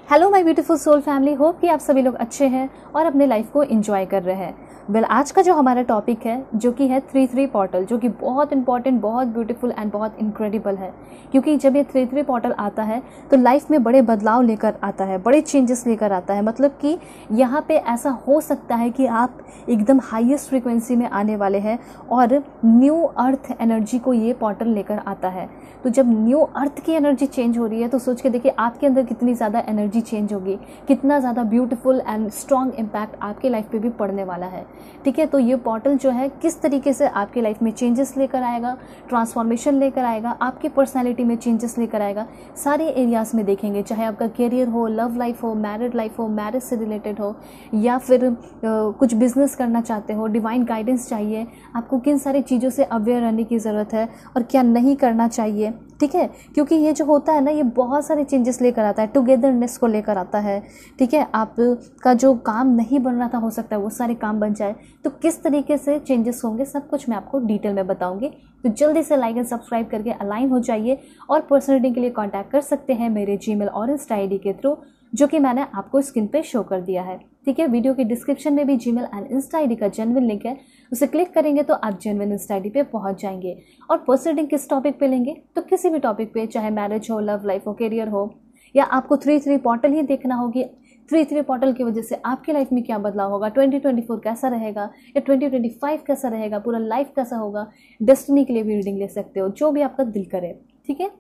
Hello my beautiful soul family, hope कि आप सभी लोग अच्छे हैं और अपने लाइफ को एंजॉय कर रहे हैं। आज का जो हमारा टॉपिक है जो कि है 3-3 पोर्टल, जो कि बहुत इंपॉर्टेंट, बहुत ब्यूटीफुल एंड बहुत इनक्रेडिबल है। क्योंकि जब ये 3-3 पोर्टल आता है तो लाइफ में बड़े बदलाव लेकर आता है, बड़े चेंजेस लेकर आता है। मतलब कि यहाँ पे ऐसा हो सकता है कि आप एकदम हाईएस्ट फ्रिक्वेंसी में आने वाले हैं और न्यू अर्थ एनर्जी को ये पोर्टल लेकर आता है। तो जब न्यू अर्थ की एनर्जी चेंज हो रही है तो सोच के देखिए आपके अंदर कितनी ज़्यादा एनर्जी चेंज होगी, कितना ज़्यादा ब्यूटीफुल एंड स्ट्रॉन्ग इम्पैक्ट आपके लाइफ पे भी पड़ने वाला है। ठीक है, तो ये पोर्टल जो है किस तरीके से आपके लाइफ में चेंजेस लेकर आएगा, ट्रांसफॉर्मेशन लेकर आएगा, आपकी पर्सनैलिटी में चेंजेस लेकर आएगा, सारे एरियाज़ में देखेंगे। चाहे आपका करियर हो, लव लाइफ हो, मैरिड लाइफ हो, मैरिज से रिलेटेड हो, या फिर कुछ बिजनेस करना चाहते हो, डिवाइन गाइडेंस चाहिए, आपको किन सारी चीज़ों से अवेयर रहने की ज़रूरत है और क्या नहीं करना चाहिए। ठीक है, क्योंकि ये जो होता है ना, ये बहुत सारे चेंजेस लेकर आता है, टुगेदरनेस को लेकर आता है। ठीक है, आपका जो काम नहीं बन रहा था, हो सकता है वो सारे काम बन जाए। तो किस तरीके से चेंजेस होंगे सब कुछ मैं आपको डिटेल में बताऊंगी। तो जल्दी से लाइक एंड सब्सक्राइब करके अलाइन हो जाइए और पर्सनल रीडिंग के लिए कॉन्टैक्ट कर सकते हैं मेरे जीमेल और इंस्टा आईडी के थ्रू, जो कि मैंने आपको स्क्रीन पे शो कर दिया है। ठीक है, वीडियो के डिस्क्रिप्शन में भी जीमेल एंड इंस्टा आईडी का जेन्युइन लिंक है, उसे क्लिक करेंगे तो आप जेन्युइन इंस्टा आईडी पे पहुंच जाएंगे। और पर्सनल रीडिंग किस टॉपिक पे लेंगे, तो किसी भी टॉपिक पे, चाहे मैरिज हो, लव लाइफ हो, करियर हो, या आपको 3-3 पोर्टल ही देखना होगी, 3-3 पोर्टल की वजह से आपकी लाइफ में क्या बदलाव होगा, 2024 कैसा रहेगा या 2025 कैसा रहेगा, पूरा लाइफ कैसा होगा, डेस्टिनी के लिए भी रीडिंग ले सकते हो, जो भी आपका दिल करे। ठीक है,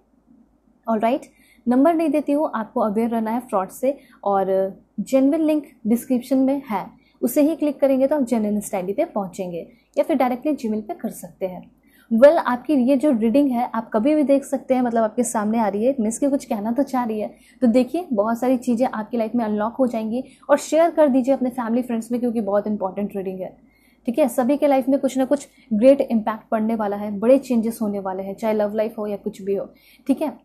ऑलराइट, नंबर नहीं देती हूँ, आपको अवेयर रहना है फ्रॉड से, और जेन्युइन लिंक डिस्क्रिप्शन में है, उसे ही क्लिक करेंगे तो आप जेन्युइन इंस्टा आईडी पे पहुँचेंगे, या फिर डायरेक्टली जीमेल पे कर सकते हैं। आपकी ये जो रीडिंग है आप कभी भी देख सकते हैं, मतलब आपके सामने आ रही है, मीन्स की कुछ कहना तो चाह रही है। तो देखिए, बहुत सारी चीज़ें आपकी लाइफ में अनलॉक हो जाएंगी, और शेयर कर दीजिए अपने फैमिली फ्रेंड्स में, क्योंकि बहुत इंपॉर्टेंट रीडिंग है। ठीक है, सभी के लाइफ में कुछ ना कुछ ग्रेट इम्पैक्ट पड़ने वाला है, बड़े चेंजेस होने वाले हैं, चाहे लव लाइफ हो या कुछ भी हो। ठीक है,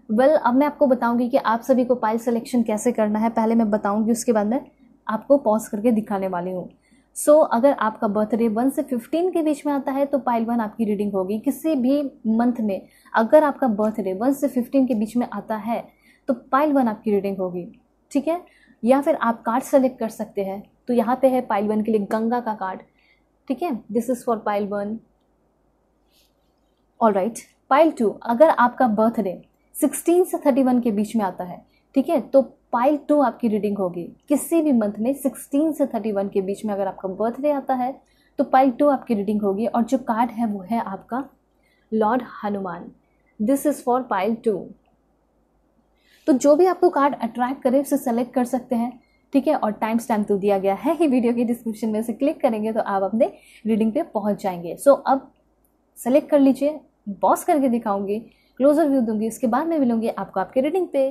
अब मैं आपको बताऊंगी कि आप सभी को पाइल सिलेक्शन कैसे करना है, पहले मैं बताऊंगी, उसके बाद में आपको पॉज करके दिखाने वाली हूँ। अगर आपका बर्थडे 1 से 15 के बीच में आता है तो पाइल 1 आपकी रीडिंग होगी। किसी भी मंथ में अगर आपका बर्थडे 1 से 15 के बीच में आता है तो पाइल 1 आपकी रीडिंग होगी। ठीक है, या फिर आप कार्ड सेलेक्ट कर सकते हैं। तो यहाँ पे है पाइल 1 के लिए गंगा का कार्ड। ठीक है, this is for pile 1। Alright, pile 2, अगर आपका बर्थडे 16 से 31 के बीच में आता है, ठीक है, तो पाइल 2 आपकी रीडिंग होगी। किसी भी मंथ में 16 से 31 के बीच में अगर आपका बर्थडे आता है तो पाइल 2 आपकी रीडिंग होगी। और जो कार्ड है वो है आपका Lord Hanuman. This is for pile 2। तो जो भी आपको कार्ड अट्रैक्ट करे उसे सेलेक्ट कर सकते हैं। ठीक है, और टाइम स्टैम्प तो दिया गया है ही वीडियो के डिस्क्रिप्शन में, से क्लिक करेंगे तो आप अपने रीडिंग पे पहुंच जाएंगे। अब सेलेक्ट कर लीजिए, पॉज करके दिखाऊंगी, क्लोजर व्यू दूंगी, उसके बाद मैं मिलूंगी आपको आपके रीडिंग पे।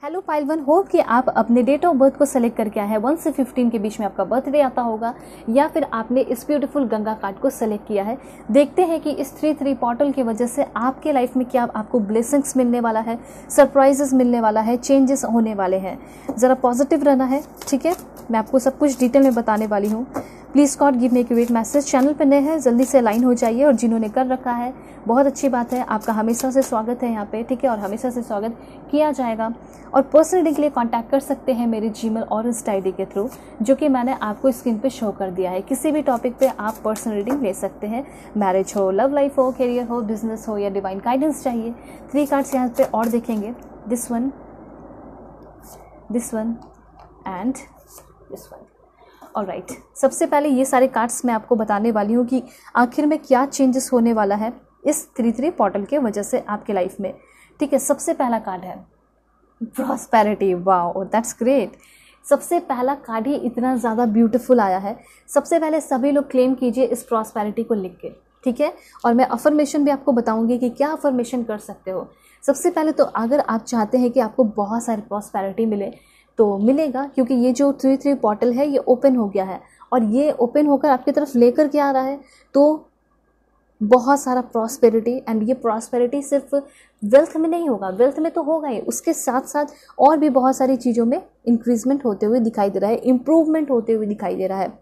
हेलो पाइल 1, होप कि आप अपने डेट ऑफ बर्थ को सेलेक्ट करके आए हैं। 1 से 15 के बीच में आपका बर्थडे आता होगा, या फिर आपने इस ब्यूटीफुल गंगा कार्ड को सेलेक्ट किया है। देखते हैं कि इस 3-3 पोर्टल की वजह से आपके लाइफ में क्या आपको ब्लेसिंग्स मिलने वाला है, सरप्राइजेस मिलने वाला है, चेंजेस होने वाले हैं। ज़रा पॉजिटिव रहना है। ठीक है, मैं आपको सब कुछ डिटेल में बताने वाली हूँ। Please God give me accurate message. Channel पर नए हैं जल्दी से लाइन हो जाइए, और जिन्होंने कर रखा है बहुत अच्छी बात है, आपका हमेशा से स्वागत है यहाँ पे। ठीक है, और हमेशा से स्वागत किया जाएगा। और पर्सनल रीडिंग के लिए कांटेक्ट कर सकते हैं मेरे जीमेल और इंस्टा आईडी के थ्रू, जो कि मैंने आपको स्क्रीन पे शो कर दिया है। किसी भी टॉपिक पे आप पर्सनल रीडिंग ले सकते हैं, मैरिज हो, लव लाइफ हो, करियर हो, बिजनेस हो, या डिवाइन गाइडेंस चाहिए। 3 कार्ड्स यहाँ पे और देखेंगे, this one and this one. Alright, सबसे पहले ये सारे कार्ड्स मैं आपको बताने वाली हूँ कि आखिर में क्या चेंजेस होने वाला है इस 3-3 पोर्टल के वजह से आपके लाइफ में। ठीक है, सबसे पहला कार्ड है प्रॉस्पेरिटी। Wow, that's great. सबसे पहला कार्ड ही इतना ज़्यादा ब्यूटीफुल आया है। सबसे पहले सभी लोग क्लेम कीजिए इस प्रॉस्पेरिटी को लिख के। ठीक है, और मैं अफर्मेशन भी आपको बताऊंगी कि क्या अफर्मेशन कर सकते हो। सबसे पहले तो अगर आप चाहते हैं कि आपको बहुत सारी प्रॉस्पेरिटी मिले तो मिलेगा, क्योंकि ये जो 3-3 पोर्टल है ये ओपन हो गया है, और ये ओपन होकर आपकी तरफ लेकर के आ रहा है। तो बहुत सारा प्रॉस्पेरिटी, एंड ये प्रॉस्पेरिटी सिर्फ वेल्थ में नहीं होगा, वेल्थ में तो होगा ही, उसके साथ साथ और भी बहुत सारी चीज़ों में इंक्रीजमेंट होते हुए दिखाई दे रहा है, इम्प्रूवमेंट होते हुए दिखाई दे रहा है।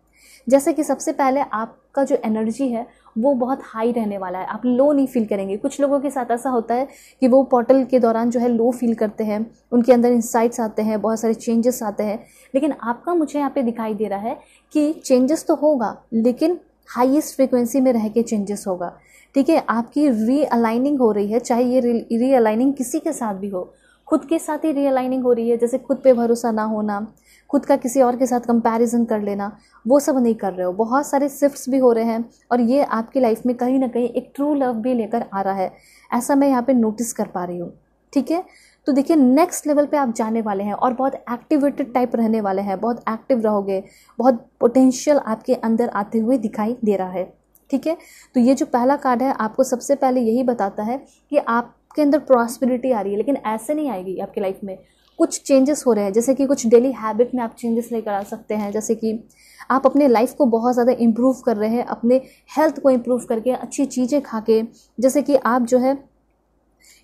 जैसे कि सबसे पहले आपका जो एनर्जी है वो बहुत हाई रहने वाला है, आप लो नहीं फील करेंगे। कुछ लोगों के साथ ऐसा होता है कि वो पोर्टल के दौरान जो है लो फील करते हैं, उनके अंदर इंसाइट्स आते हैं, बहुत सारे चेंजेस आते हैं, लेकिन आपका मुझे यहाँ पे दिखाई दे रहा है कि चेंजेस तो होगा लेकिन हाईएस्ट फ्रिक्वेंसी में रह के चेंजेस होगा। ठीक है, आपकी रीअलाइनिंग हो रही है, चाहे ये रीअलाइनिंग किसी के साथ भी हो, खुद के साथ ही रीअलाइनिंग हो रही है, जैसे खुद पे भरोसा ना होना, खुद का किसी और के साथ कंपैरिजन कर लेना, वो सब नहीं कर रहे हो। बहुत सारे शिफ्ट्स भी हो रहे हैं और ये आपकी लाइफ में कहीं ना कहीं एक ट्रू लव भी लेकर आ रहा है, ऐसा मैं यहाँ पे नोटिस कर पा रही हूँ। ठीक है, तो देखिए नेक्स्ट लेवल पे आप जाने वाले हैं और बहुत एक्टिवेटेड टाइप रहने वाले हैं, बहुत एक्टिव रहोगे, बहुत पोटेंशियल आपके अंदर आते हुए दिखाई दे रहा है। ठीक है, तो ये जो पहला कार्ड है आपको सबसे पहले यही बताता है कि आपके अंदर प्रॉस्पेरिटी आ रही है, लेकिन ऐसे नहीं आएगी आपकी लाइफ में। कुछ चेंजेस हो रहे हैं, जैसे कि कुछ डेली हैबिट में आप चेंजेस लेकर आ सकते हैं, जैसे कि आप अपने लाइफ को बहुत ज़्यादा इम्प्रूव कर रहे हैं, अपने हेल्थ को इम्प्रूव करके, अच्छी चीज़ें खा के, जैसे कि आप जो है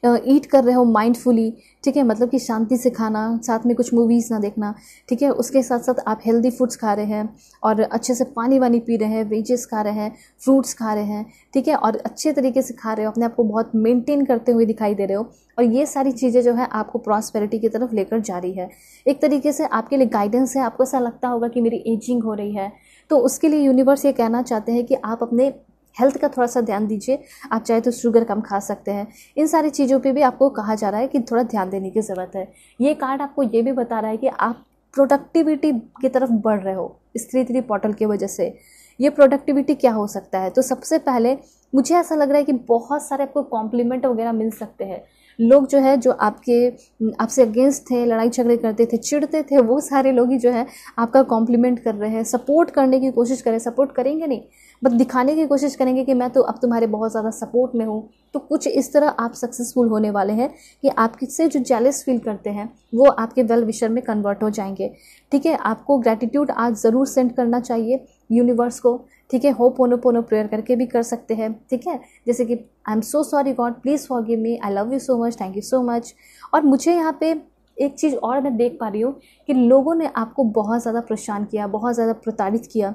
ईट कर रहे हो माइंडफुली। ठीक है, मतलब कि शांति से खाना, साथ में कुछ मूवीज़ ना देखना। ठीक है, उसके साथ साथ आप हेल्दी फूड्स खा रहे हैं और अच्छे से पानी वानी पी रहे हैं, वेजेस खा रहे हैं, फ्रूट्स खा रहे हैं। ठीक है, और अच्छे तरीके से खा रहे हो, अपने आप को बहुत मेंटेन करते हुए दिखाई दे रहे हो, और ये सारी चीज़ें जो है आपको प्रॉस्पेरिटी की तरफ लेकर जा रही है। एक तरीके से आपके लिए गाइडेंस है। आपको ऐसा लगता होगा कि मेरी एजिंग हो रही है, तो उसके लिए यूनिवर्स ये कहना चाहते हैं कि आप अपने हेल्थ का थोड़ा सा ध्यान दीजिए। आप चाहे तो शुगर कम खा सकते हैं। इन सारी चीज़ों पे भी आपको कहा जा रहा है कि थोड़ा ध्यान देने की ज़रूरत है। ये कार्ड आपको ये भी बता रहा है कि आप प्रोडक्टिविटी की तरफ बढ़ रहे हो इस 3-3 पोर्टल की वजह से। ये प्रोडक्टिविटी क्या हो सकता है? तो सबसे पहले मुझे ऐसा लग रहा है कि बहुत सारे आपको कॉम्प्लीमेंट वगैरह मिल सकते हैं। लोग जो है जो आपसे अगेंस्ट थे, लड़ाई झगड़े करते थे, चिढ़ते थे, वो सारे लोग ही जो है आपका कॉम्प्लीमेंट कर रहे हैं, सपोर्ट करने की कोशिश कर रहे हैं। सपोर्ट करेंगे नहीं, बट दिखाने की कोशिश करेंगे कि मैं तो अब तुम्हारे बहुत ज़्यादा सपोर्ट में हूँ। तो कुछ इस तरह आप सक्सेसफुल होने वाले हैं कि आपसे जो जेलस फील करते हैं वो आपके वेल विशर में कन्वर्ट हो जाएंगे। ठीक है, आपको ग्रैटिट्यूड आज ज़रूर सेंड करना चाहिए यूनिवर्स को। ठीक है, होपोनोपोनो प्रेयर करके भी कर सकते हैं। ठीक है, जैसे कि आई am so sorry God, please forgive me, I love you so much, thank you so much. और मुझे यहाँ पे एक चीज़ और मैं देख पा रही हूँ कि लोगों ने आपको बहुत ज़्यादा परेशान किया, बहुत ज़्यादा प्रताड़ित किया,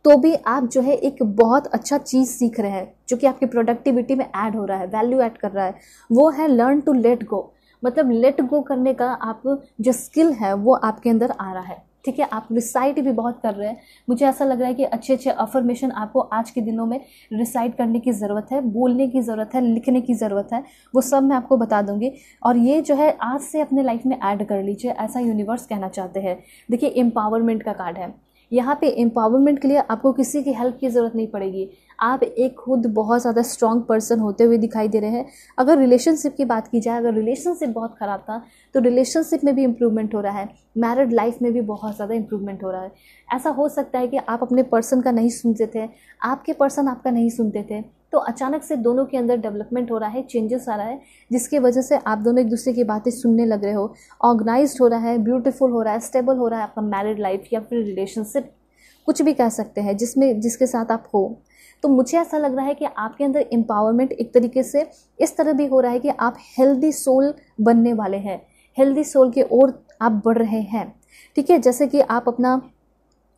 तो भी आप जो है एक बहुत अच्छा चीज़ सीख रहे हैं जो कि आपकी प्रोडक्टिविटी में ऐड हो रहा है, वैल्यू ऐड कर रहा है। वो है लर्न टू लेट गो। मतलब लेट गो करने का आप जो स्किल है वो आपके अंदर आ रहा है। ठीक है, आप रिसाइट भी बहुत कर रहे हैं। मुझे ऐसा लग रहा है कि अच्छे अच्छे अफर्मेशन आपको आज के दिनों में रिसाइट करने की ज़रूरत है, बोलने की ज़रूरत है, लिखने की ज़रूरत है। वो सब मैं आपको बता दूंगी और ये जो है आज से अपने लाइफ में ऐड कर लीजिए, ऐसा यूनिवर्स कहना चाहते हैं। देखिए, एम्पावरमेंट का कार्ड है यहाँ पे। एम्पावरमेंट के लिए आपको किसी की हेल्प की ज़रूरत नहीं पड़ेगी। आप एक खुद बहुत ज़्यादा स्ट्रॉन्ग पर्सन होते हुए दिखाई दे रहे हैं। अगर रिलेशनशिप की बात की जाए, अगर रिलेशनशिप बहुत ख़राब था तो रिलेशनशिप में भी इम्प्रूवमेंट हो रहा है, मैरिड लाइफ में भी बहुत ज़्यादा इम्प्रूवमेंट हो रहा है। ऐसा हो सकता है कि आप अपने पर्सन का नहीं सुनते थे, आपके पर्सन आपका नहीं सुनते थे, तो अचानक से दोनों के अंदर डेवलपमेंट हो रहा है, चेंजेस आ रहा है, जिसकी वजह से आप दोनों एक दूसरे की बातें सुनने लग रहे हो, ऑर्गेनाइज्ड हो रहा है, ब्यूटीफुल हो रहा है, स्टेबल हो रहा है आपका मैरिड लाइफ या फिर रिलेशनशिप, कुछ भी कह सकते हैं जिसके साथ आप हो। तो मुझे ऐसा लग रहा है कि आपके अंदर एम्पावरमेंट एक तरीके से इस तरह भी हो रहा है कि आप हेल्दी सोल बनने वाले हैं, हेल्दी सोल की ओर आप बढ़ रहे हैं। ठीक है, जैसे कि आप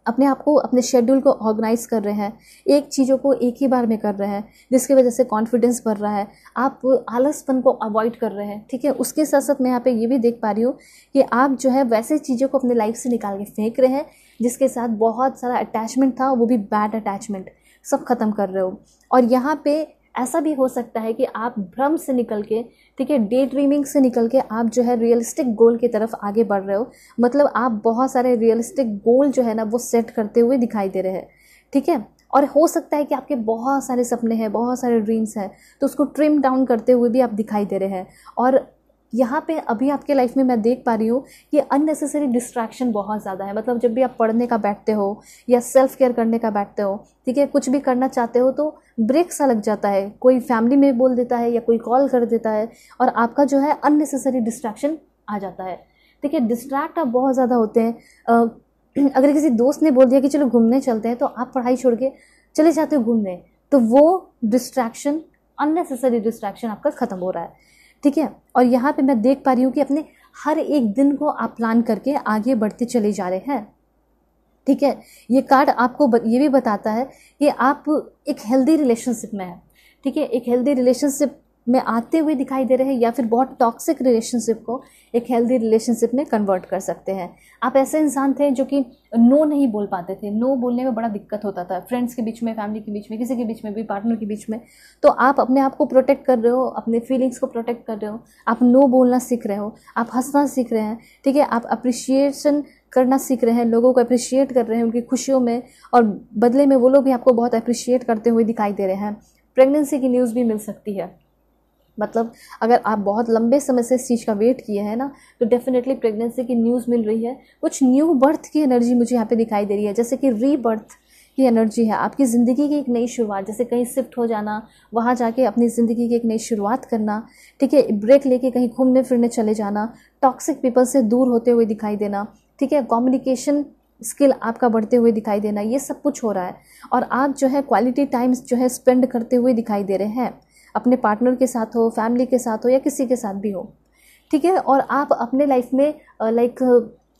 अपने आप को, अपने शेड्यूल को ऑर्गेनाइज कर रहे हैं, एक चीज़ों को एक ही बार में कर रहे हैं, जिसकी वजह से कॉन्फिडेंस बढ़ रहा है, आप आलसपन को अवॉइड कर रहे हैं। ठीक है, उसके साथ साथ मैं यहाँ पे ये भी देख पा रही हूँ कि आप जो है वैसे चीज़ों को अपने लाइफ से निकाल के फेंक रहे हैं जिसके साथ बहुत सारा अटैचमेंट था, वो भी बैड अटैचमेंट, सब खत्म कर रहे हो। और यहाँ पे ऐसा भी हो सकता है कि आप भ्रम से निकल के, ठीक है, डे ड्रीमिंग से निकल के आप जो है रियलिस्टिक गोल की तरफ आगे बढ़ रहे हो। मतलब आप बहुत सारे रियलिस्टिक गोल जो है ना वो सेट करते हुए दिखाई दे रहे हैं। ठीक है, और हो सकता है कि आपके बहुत सारे सपने हैं, बहुत सारे ड्रीम्स हैं, तो उसको ट्रिम डाउन करते हुए भी आप दिखाई दे रहे हैं। और यहाँ पे अभी आपके लाइफ में मैं देख पा रही हूँ कि अननेसेसरी डिस्ट्रैक्शन बहुत ज़्यादा है। मतलब जब भी आप पढ़ने का बैठते हो या सेल्फ केयर करने का बैठते हो, ठीक है, कुछ भी करना चाहते हो तो ब्रेक सा लग जाता है, कोई फैमिली में बोल देता है या कोई कॉल कर देता है और आपका जो है अननेसेसरी डिस्ट्रैक्शन आ जाता है। ठीक है, डिस्ट्रैक्ट आप बहुत ज़्यादा होते हैं। अगर किसी दोस्त ने बोल दिया कि चलो घूमने चलते हैं तो आप पढ़ाई छोड़ के चले जाते हो घूमने, तो वो डिस्ट्रैक्शन, अननेसेसरी डिस्ट्रैक्शन आपका ख़त्म हो रहा है। ठीक है, और यहाँ पे मैं देख पा रही हूँ कि अपने हर एक दिन को आप प्लान करके आगे बढ़ते चले जा रहे हैं। ठीक है, ये कार्ड आपको ये भी बताता है कि आप एक हेल्दी रिलेशनशिप में हैं। ठीक है, एक हेल्दी रिलेशनशिप में आते हुए दिखाई दे रहे हैं, या फिर बहुत टॉक्सिक रिलेशनशिप को एक हेल्दी रिलेशनशिप में कन्वर्ट कर सकते हैं। आप ऐसे इंसान थे जो कि नो नहीं बोल पाते थे, नो बोलने में बड़ा दिक्कत होता था, फ्रेंड्स के बीच में, फैमिली के बीच में, किसी के बीच में भी, पार्टनर के बीच में। तो आप अपने आप को प्रोटेक्ट कर रहे हो, अपने फीलिंग्स को प्रोटेक्ट कर रहे हो, आप नो बोलना सीख रहे हो, आप हंसना सीख रहे हैं। ठीक है, आप अप्रिशिएशन करना सीख रहे हैं, लोगों को अप्रिशिएट कर रहे हैं उनकी खुशियों में, और बदले में वो लोग भी आपको बहुत अप्रिशिएट करते हुए दिखाई दे रहे हैं। प्रेगनेंसी की न्यूज़ भी मिल सकती है, मतलब अगर आप बहुत लंबे समय से इस चीज़ का वेट किए हैं ना, तो डेफिनेटली प्रेगनेंसी की न्यूज़ मिल रही है। कुछ न्यू बर्थ की एनर्जी मुझे यहाँ पे दिखाई दे रही है, जैसे कि रीबर्थ की एनर्जी है, आपकी ज़िंदगी की एक नई शुरुआत, जैसे कहीं शिफ्ट हो जाना, वहाँ जाके अपनी ज़िंदगी की एक नई शुरुआत करना। ठीक है, ब्रेक लेके कहीं घूमने फिरने चले जाना, टॉक्सिक पीपल से दूर होते हुए दिखाई देना। ठीक है, कम्युनिकेशन स्किल आपका बढ़ते हुए दिखाई देना, ये सब कुछ हो रहा है। और आप जो है क्वालिटी टाइम्स जो है स्पेंड करते हुए दिखाई दे रहे हैं, अपने पार्टनर के साथ हो, फैमिली के साथ हो, या किसी के साथ भी हो। ठीक है, और आप अपने लाइफ में लाइक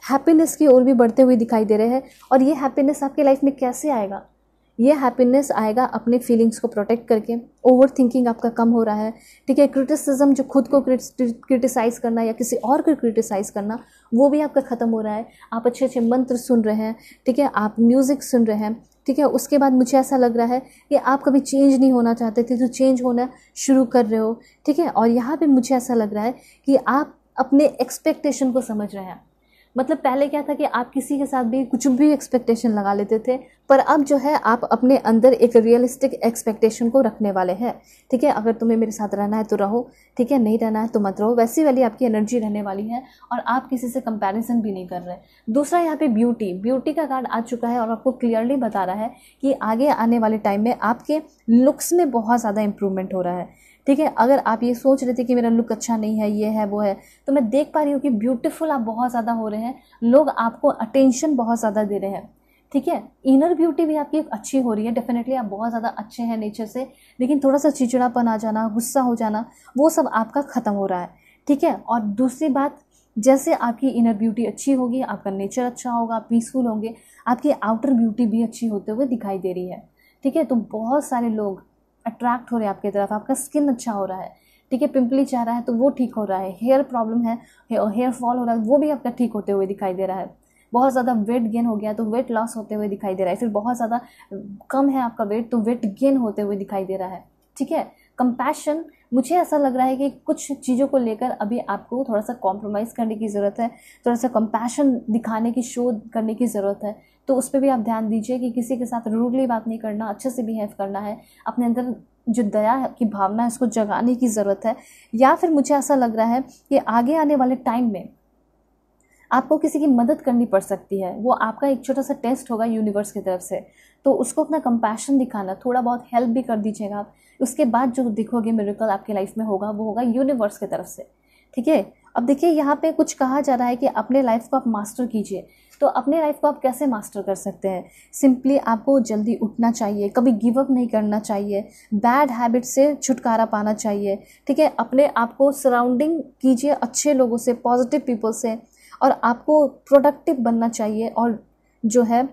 हैप्पीनेस की ओर भी बढ़ते हुए दिखाई दे रहे हैं। और ये हैप्पीनेस आपके लाइफ में कैसे आएगा? ये हैप्पीनेस आएगा अपने फीलिंग्स को प्रोटेक्ट करके। ओवर थिंकिंग आपका कम हो रहा है। ठीक है, क्रिटिसिज्म, जो खुद को क्रिटिसाइज़ करना या किसी और को क्रिटिसाइज़ करना, वो भी आपका ख़त्म हो रहा है। आप अच्छे अच्छे मंत्र सुन रहे हैं। ठीक है, आप म्यूज़िक सुन रहे हैं। ठीक है, उसके बाद मुझे ऐसा लग रहा है कि आप कभी चेंज नहीं होना चाहते थे, तो चेंज होना शुरू कर रहे हो। ठीक है, और यहाँ पे मुझे ऐसा लग रहा है कि आप अपने एक्सपेक्टेशन को समझ रहे हैं। मतलब पहले क्या था कि आप किसी के साथ भी कुछ भी एक्सपेक्टेशन लगा लेते थे, पर अब जो है आप अपने अंदर एक रियलिस्टिक एक्सपेक्टेशन को रखने वाले हैं। ठीक है, अगर तुम्हें मेरे साथ रहना है तो रहो, ठीक है, नहीं रहना है तो मत रहो, वैसी वाली आपकी एनर्जी रहने वाली है। और आप किसी से कंपैरिजन भी नहीं कर रहे। दूसरा, यहाँ पे ब्यूटी का कार्ड आ चुका है और आपको क्लियरली बता रहा है कि आगे आने वाले टाइम में आपके लुक्स में बहुत ज़्यादा इंप्रूवमेंट हो रहा है। ठीक है, अगर आप ये सोच रहे थे कि मेरा लुक अच्छा नहीं है, ये है वो है, तो मैं देख पा रही हूँ कि ब्यूटीफुल आप बहुत ज़्यादा हो रहे हैं, लोग आपको अटेंशन बहुत ज़्यादा दे रहे हैं। ठीक है, इनर ब्यूटी भी आपकी अच्छी हो रही है, डेफिनेटली आप बहुत ज़्यादा अच्छे हैं नेचर से, लेकिन थोड़ा सा चिड़चिड़ापन आ जाना, गुस्सा हो जाना, वो सब आपका ख़त्म हो रहा है। ठीक है, और दूसरी बात, जैसे आपकी इनर ब्यूटी अच्छी होगी, आपका नेचर अच्छा होगा, पीसफुल होंगे, आपकी आउटर ब्यूटी भी अच्छी होते हुए दिखाई दे रही है। ठीक है, तो बहुत सारे लोग अट्रैक्ट हो रहे हैं आपकी तरफ, आपका स्किन अच्छा हो रहा है। ठीक है, पिंपली चाह रहा है तो वो ठीक हो रहा है, हेयर प्रॉब्लम है, हेयर फॉल हो रहा है, वो भी आपका ठीक होते हुए दिखाई दे रहा है। बहुत ज़्यादा वेट गेन हो गया तो वेट लॉस होते हुए दिखाई दे रहा है, फिर बहुत ज़्यादा कम है आपका वेट तो वेट गेन होते हुए दिखाई दे रहा है। ठीक है, कंपैशन, मुझे ऐसा लग रहा है कि कुछ चीज़ों को लेकर अभी आपको थोड़ा सा कॉम्प्रोमाइज़ करने की ज़रूरत है, थोड़ा सा कंपैशन दिखाने की, शो करने की ज़रूरत है। तो उस पर भी आप ध्यान दीजिए कि किसी के साथ रूडली बात नहीं करना, अच्छे से बिहेव करना है, अपने अंदर जो दया की भावना है उसको जगाने की ज़रूरत है। या फिर मुझे ऐसा लग रहा है कि आगे आने वाले टाइम में आपको किसी की मदद करनी पड़ सकती है, वो आपका एक छोटा सा टेस्ट होगा यूनिवर्स की तरफ से, तो उसको अपना कंपैशन दिखाना, थोड़ा बहुत हेल्प भी कर दीजिएगा आप। उसके बाद जो दिखोगे मिरेकल आपके लाइफ में होगा, वो होगा यूनिवर्स की तरफ से। ठीक है, अब देखिए यहाँ पे कुछ कहा जा रहा है कि अपने लाइफ को आप मास्टर कीजिए। तो अपने लाइफ को आप कैसे मास्टर कर सकते हैं? सिंपली आपको जल्दी उठना चाहिए, कभी गिव अप नहीं करना चाहिए, बैड हैबिट से छुटकारा पाना चाहिए। ठीक है, अपने आप को सराउंडिंग कीजिए अच्छे लोगों से, पॉजिटिव पीपल से, और आपको प्रोडक्टिव बनना चाहिए। और जो है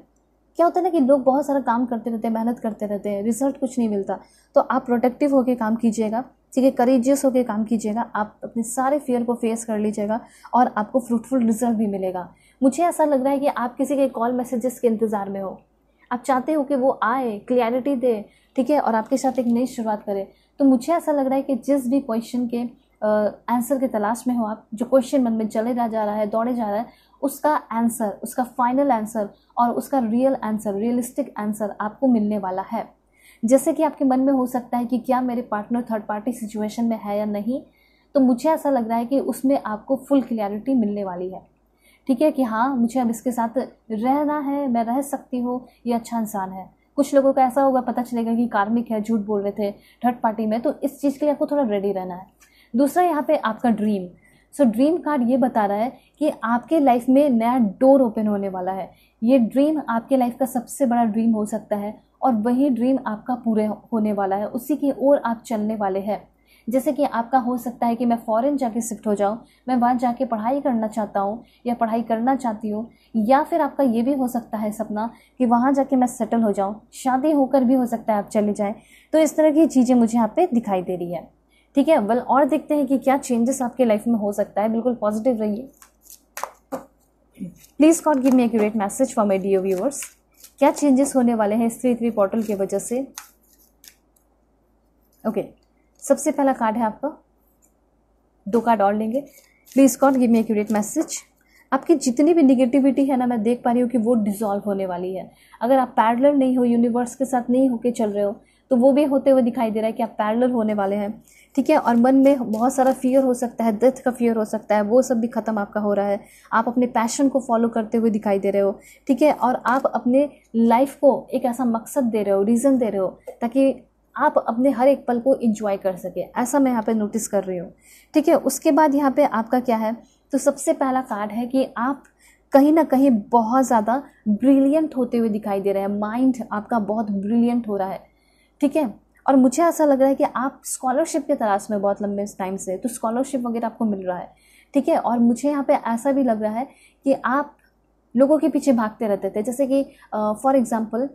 क्या होता है ना कि लोग बहुत सारा काम करते रहते हैं, मेहनत करते रहते हैं, रिजल्ट कुछ नहीं मिलता, तो आप प्रोडक्टिव होकर काम कीजिएगा। ठीक है, करेजियस होकर काम कीजिएगा, आप अपने सारे फियर को फेस कर लीजिएगा और आपको फ्रूटफुल रिजल्ट भी मिलेगा। मुझे ऐसा लग रहा है कि आप किसी के कॉल मैसेजेस के इंतज़ार में हो, आप चाहते हो कि वो आए, क्लैरिटी दे, ठीक है, और आपके साथ एक नई शुरुआत करे। तो मुझे ऐसा लग रहा है कि जिस भी क्वेश्चन के आंसर की तलाश में हो आप, जो क्वेश्चन मन में चले जा रहा है, दौड़े जा रहा है, उसका आंसर, उसका फाइनल आंसर और उसका रियल आंसर, रियलिस्टिक आंसर आपको मिलने वाला है। जैसे कि आपके मन में हो सकता है कि क्या मेरे पार्टनर थर्ड पार्टी सिचुएशन में है या नहीं, तो मुझे ऐसा लग रहा है कि उसमें आपको फुल क्लैरिटी मिलने वाली है। ठीक है, कि हाँ मुझे अब इसके साथ रहना है, मैं रह सकती हूँ, ये अच्छा इंसान है। कुछ लोगों का ऐसा होगा, पता चलेगा कि कार्मिक है, झूठ बोल रहे थे थर्ड पार्टी में, तो इस चीज़ के लिए आपको थोड़ा रेडी रहना है। दूसरा यहाँ पे आपका ड्रीम, सो ड्रीम कार्ड ये बता रहा है कि आपके लाइफ में नया डोर ओपन होने वाला है। ये ड्रीम आपके लाइफ का सबसे बड़ा ड्रीम हो सकता है और वही ड्रीम आपका पूरे होने वाला है, उसी की ओर आप चलने वाले हैं। जैसे कि आपका हो सकता है कि मैं फॉरेन जाके शिफ्ट हो जाऊँ, मैं वहाँ जाके पढ़ाई करना चाहता हूँ या पढ़ाई करना चाहती हूँ, या फिर आपका ये भी हो सकता है सपना कि वहाँ जाके मैं सेटल हो जाऊँ, शादी होकर भी हो सकता है आप चले जाएँ। तो इस तरह की चीज़ें मुझे यहाँ पे दिखाई दे रही है। ठीक है, वेल और देखते हैं कि क्या चेंजेस आपके लाइफ में हो सकता है। बिल्कुल पॉजिटिव रहिए। Please God give me accurate message for my dear viewers. क्या चेंजेस होने वाले हैं इस 3-3 पोर्टल की वजह से? ओके, सबसे पहला कार्ड है आपका, 2 कार्ड और लेंगे। Please God give me accurate message. आपकी जितनी भी निगेटिविटी है ना, मैं देख पा रही हूँ कि वो डिसॉल्व होने वाली है। अगर आप पैरेलल नहीं हो, यूनिवर्स के साथ नहीं होके चल रहे हो, तो वो भी होते हुए दिखाई दे रहा है कि आप पैरेलल होने वाले हैं। ठीक है, और मन में बहुत सारा फियर हो सकता है, डेथ का फियर हो सकता है, वो सब भी खत्म आपका हो रहा है। आप अपने पैशन को फॉलो करते हुए दिखाई दे रहे हो। ठीक है, और आप अपने लाइफ को एक ऐसा मकसद दे रहे हो, रीज़न दे रहे हो, ताकि आप अपने हर एक पल को इंजॉय कर सके। ऐसा मैं यहाँ पे नोटिस कर रही हूँ। ठीक है, उसके बाद यहाँ पे आपका क्या है, तो सबसे पहला कार्ड है कि आप कहीं ना कहीं बहुत ज़्यादा ब्रिलियंट होते हुए दिखाई दे रहे हैं। माइंड आपका बहुत ब्रिलियंट हो रहा है। ठीक है, और मुझे ऐसा लग रहा है कि आप स्कॉलरशिप के तलाश में बहुत लंबे टाइम से, तो स्कॉलरशिप वगैरह आपको मिल रहा है। ठीक है, और मुझे यहाँ पे ऐसा भी लग रहा है कि आप लोगों के पीछे भागते रहते थे। जैसे कि फॉर एग्जाम्पल,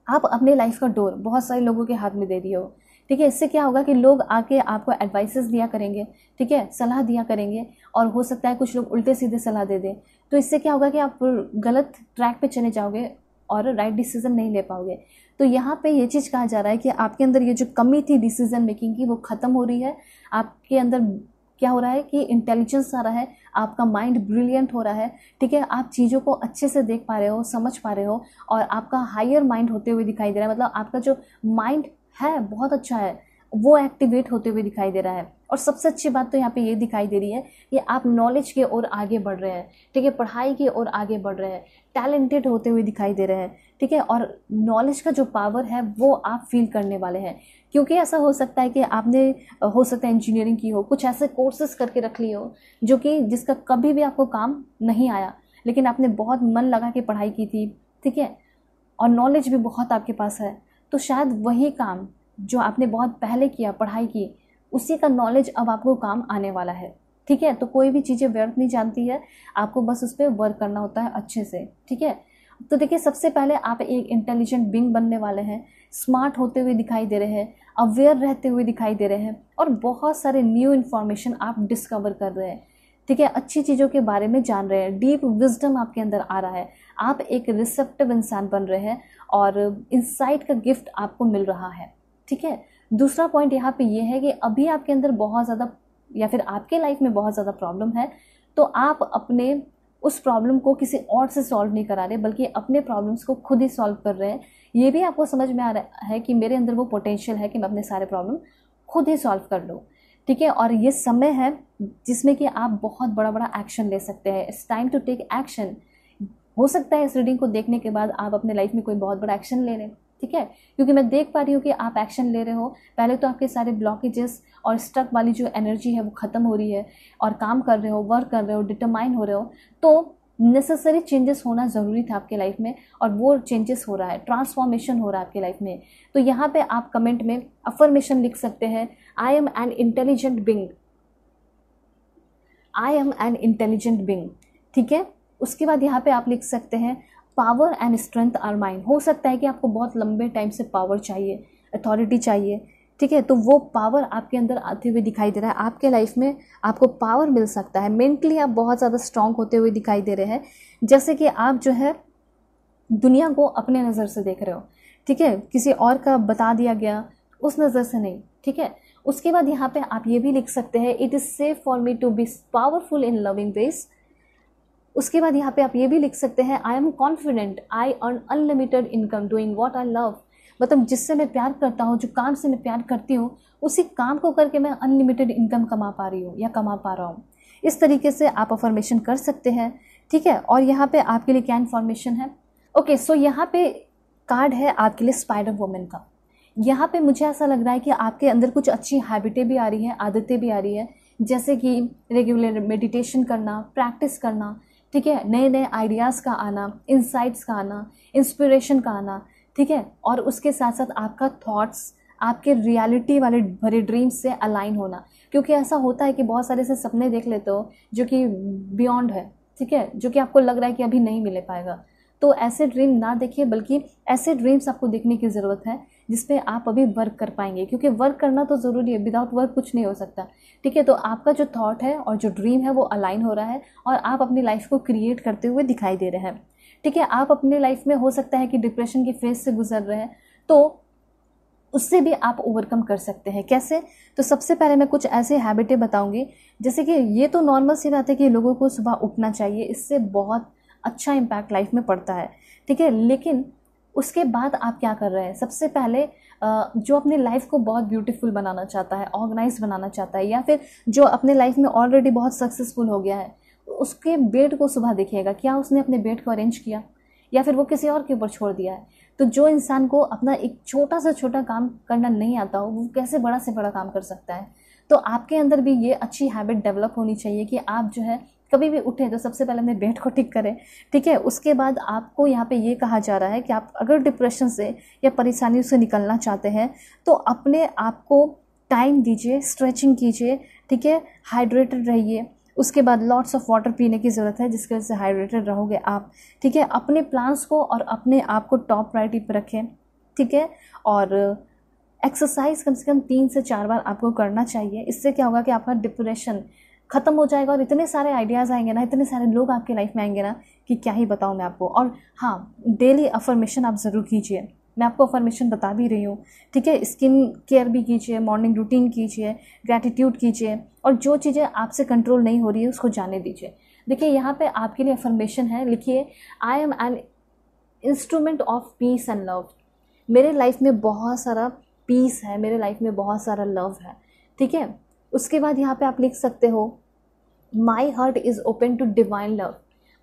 आप अपने लाइफ का डोर बहुत सारे लोगों के हाथ में दे दिए हो। ठीक है, इससे क्या होगा कि लोग आके आपको एडवाइसेस दिया करेंगे। ठीक है, सलाह दिया करेंगे, और हो सकता है कुछ लोग उल्टे सीधे सलाह दे दें। तो इससे क्या होगा कि आप गलत ट्रैक पे चले जाओगे और राइट डिसीजन नहीं ले पाओगे। तो यहाँ पे ये चीज़ कहा जा रहा है कि आपके अंदर ये जो कमी थी डिसीजन मेकिंग की, वो ख़त्म हो रही है। आपके अंदर क्या हो रहा है कि इंटेलिजेंस आ रहा है, आपका माइंड ब्रिलियंट हो रहा है। ठीक है, आप चीज़ों को अच्छे से देख पा रहे हो, समझ पा रहे हो, और आपका हायर माइंड होते हुए दिखाई दे रहा है। मतलब आपका जो माइंड है बहुत अच्छा है, वो एक्टिवेट होते हुए दिखाई दे रहा है। और सबसे अच्छी बात तो यहाँ पे ये दिखाई दे रही है कि आप नॉलेज की ओर आगे बढ़ रहे हैं। ठीक है, पढ़ाई की ओर आगे बढ़ रहे हैं, टैलेंटेड होते हुए दिखाई दे रहे हैं। ठीक है, और नॉलेज का जो पावर है वो आप फील करने वाले हैं। क्योंकि ऐसा हो सकता है कि आपने हो सकता है इंजीनियरिंग की हो, कुछ ऐसे कोर्सेज करके रख लिए हो जो कि जिसका कभी भी आपको काम नहीं आया, लेकिन आपने बहुत मन लगा के पढ़ाई की थी। ठीक है, और नॉलेज भी बहुत आपके पास है। तो शायद वही काम जो आपने बहुत पहले किया, पढ़ाई की, उसी का नॉलेज अब आपको काम आने वाला है। ठीक है, तो कोई भी चीज़ें व्यर्थ नहीं जानती है, आपको बस उस पर वर्क करना होता है अच्छे से। ठीक है, तो देखिए, सबसे पहले आप एक इंटेलिजेंट बीइंग बनने वाले हैं, स्मार्ट होते हुए दिखाई दे रहे हैं, अवेयर रहते हुए दिखाई दे रहे हैं, और बहुत सारे न्यू इन्फॉर्मेशन आप डिस्कवर कर रहे हैं। ठीक है, अच्छी चीज़ों के बारे में जान रहे हैं, डीप विजडम आपके अंदर आ रहा है, आप एक रिसेप्टिव इंसान बन रहे हैं, और इंसाइट का गिफ्ट आपको मिल रहा है। ठीक है, दूसरा पॉइंट यहाँ पे ये है कि अभी आपके अंदर बहुत ज़्यादा, या फिर आपके लाइफ में बहुत ज़्यादा प्रॉब्लम है, तो आप अपने उस प्रॉब्लम को किसी और से सॉल्व नहीं करा रहे, बल्कि अपने प्रॉब्लम्स को खुद ही सॉल्व कर रहे हैं। ये भी आपको समझ में आ रहा है कि मेरे अंदर वो पोटेंशियल है कि मैं अपने सारे प्रॉब्लम खुद ही सॉल्व कर लूँ। ठीक है, और ये समय है जिसमें कि आप बहुत बड़ा बड़ा एक्शन ले सकते हैं। It's time to take action. हो सकता है इस रीडिंग को देखने के बाद आप अपने लाइफ में कोई बहुत बड़ा एक्शन ले लें। ठीक है, क्योंकि मैं देख पा रही हूँ कि आप एक्शन ले रहे हो। पहले तो आपके सारे ब्लॉकेजेस और स्ट्रक वाली जो एनर्जी है वो ख़त्म हो रही है, और काम कर रहे हो, वर्क कर रहे हो, डिटरमाइन हो रहे हो। तो नेसेसरी चेंजेस होना ज़रूरी था आपके लाइफ में, और वो चेंजेस हो रहा है, ट्रांसफॉर्मेशन हो रहा है आपके लाइफ में। तो यहाँ पे आप कमेंट में अफर्मेशन लिख सकते हैं, I am an intelligent being, I am an intelligent being. ठीक है, उसके बाद यहाँ पे आप लिख सकते हैं, power and strength are mine. हो सकता है कि आपको बहुत लंबे टाइम से पावर चाहिए, अथॉरिटी चाहिए। ठीक है, तो वो पावर आपके अंदर आते हुए दिखाई दे रहा है। आपके लाइफ में आपको पावर मिल सकता है। मेंटली आप बहुत ज़्यादा स्ट्रांग होते हुए दिखाई दे रहे हैं, जैसे कि आप जो है दुनिया को अपने नज़र से देख रहे हो। ठीक है, किसी और का बता दिया गया उस नज़र से नहीं। ठीक है, उसके बाद यहाँ पे आप ये भी लिख सकते हैं, it is safe for me to be powerful in loving ways. उसके बाद यहाँ पे आप ये भी लिख सकते हैं, I am confident I earn unlimited income doing what I love. मतलब जिससे मैं प्यार करता हूँ, जो काम से मैं प्यार करती हूँ, उसी काम को करके मैं अनलिमिटेड इनकम कमा पा रही हूँ या कमा पा रहा हूँ। इस तरीके से आप अफर्मेशन कर सकते हैं। ठीक है, और यहाँ पे आपके लिए क्या इन्फॉर्मेशन है? ओके, सो यहाँ पे कार्ड है आपके लिए स्पाइडर वुमन का। यहाँ पे मुझे ऐसा लग रहा है कि आपके अंदर कुछ अच्छी हैबिटें भी आ रही हैं, आदतें भी आ रही हैं, जैसे कि रेगुलर मेडिटेशन करना, प्रैक्टिस करना। ठीक है, नए नए आइडियाज़ का आना, इंसाइट्स का आना, इंस्पिरेशन का आना। ठीक है, और उसके साथ साथ आपका थॉट्स, आपके रियलिटी वाले भरे ड्रीम्स से अलाइन होना। क्योंकि ऐसा होता है कि बहुत सारे ऐसे सपने देख लेते हो जो कि बियॉन्ड है, ठीक है, जो कि आपको लग रहा है कि अभी नहीं मिल पाएगा। तो ऐसे ड्रीम ना देखिए, बल्कि ऐसे ड्रीम्स आपको देखने की ज़रूरत है जिस पे आप अभी वर्क कर पाएंगे, क्योंकि वर्क करना तो ज़रूरी है, विदाउट वर्क कुछ नहीं हो सकता, ठीक है। तो आपका जो थॉट है और जो ड्रीम है वो अलाइन हो रहा है और आप अपनी लाइफ को क्रिएट करते हुए दिखाई दे रहे हैं, ठीक है। आप अपनी लाइफ में हो सकता है कि डिप्रेशन की फेज से गुजर रहे हैं, तो उससे भी आप ओवरकम कर सकते हैं। कैसे? तो सबसे पहले मैं कुछ ऐसे हैबिटें बताऊंगी, जैसे कि ये तो नॉर्मल सी बात है कि लोगों को सुबह उठना चाहिए, इससे बहुत अच्छा इम्पैक्ट लाइफ में पड़ता है, ठीक है। लेकिन उसके बाद आप क्या कर रहे हैं? सबसे पहले जो अपने लाइफ को बहुत ब्यूटीफुल बनाना चाहता है, ऑर्गेनाइज बनाना चाहता है, या फिर जो अपने लाइफ में ऑलरेडी बहुत सक्सेसफुल हो गया है, उसके बेड को सुबह देखिएगा, क्या उसने अपने बेड को अरेंज किया या फिर वो किसी और के ऊपर छोड़ दिया है। तो जो इंसान को अपना एक छोटा से छोटा काम करना नहीं आता हो, वो कैसे बड़ा से बड़ा काम कर सकता है। तो आपके अंदर भी ये अच्छी हैबिट डेवलप होनी चाहिए कि आप जो है कभी भी उठे तो सबसे पहले अपने बेड को ठीक करें, ठीक है। उसके बाद आपको यहाँ पे ये कहा जा रहा है कि आप अगर डिप्रेशन से या परेशानियों से निकलना चाहते हैं तो अपने आप को टाइम दीजिए, स्ट्रेचिंग कीजिए, ठीक है, हाइड्रेटेड रहिए। उसके बाद लॉट्स ऑफ वाटर पीने की ज़रूरत है जिसकी वजह से हाइड्रेटेड रहोगे आप, ठीक है। अपने प्लान्स को और अपने आप को टॉप प्रायोरिटी पर रखें, ठीक है। और एक्सरसाइज कम से कम 3 से 4 बार आपको करना चाहिए। इससे क्या होगा कि आपका डिप्रेशन ख़त्म हो जाएगा और इतने सारे आइडियाज़ आएंगे ना, इतने सारे लोग आपके लाइफ में आएंगे ना कि क्या ही बताऊँ मैं आपको। और हाँ, डेली अफर्मेशन आप ज़रूर कीजिए, मैं आपको अफर्मेशन बता भी रही हूँ, ठीक है। स्किन केयर भी कीजिए, मॉर्निंग रूटीन कीजिए, ग्रैटिट्यूड कीजिए, और जो चीज़ें आपसे कंट्रोल नहीं हो रही है उसको जाने दीजिए। देखिए यहाँ पे आपके लिए अफर्मेशन है, लिखिए, I am an instrument of peace and love. मेरे लाइफ में बहुत सारा पीस है, मेरे लाइफ में बहुत सारा लव है, ठीक है। उसके बाद यहाँ पे आप लिख सकते हो, my heart is open to divine love.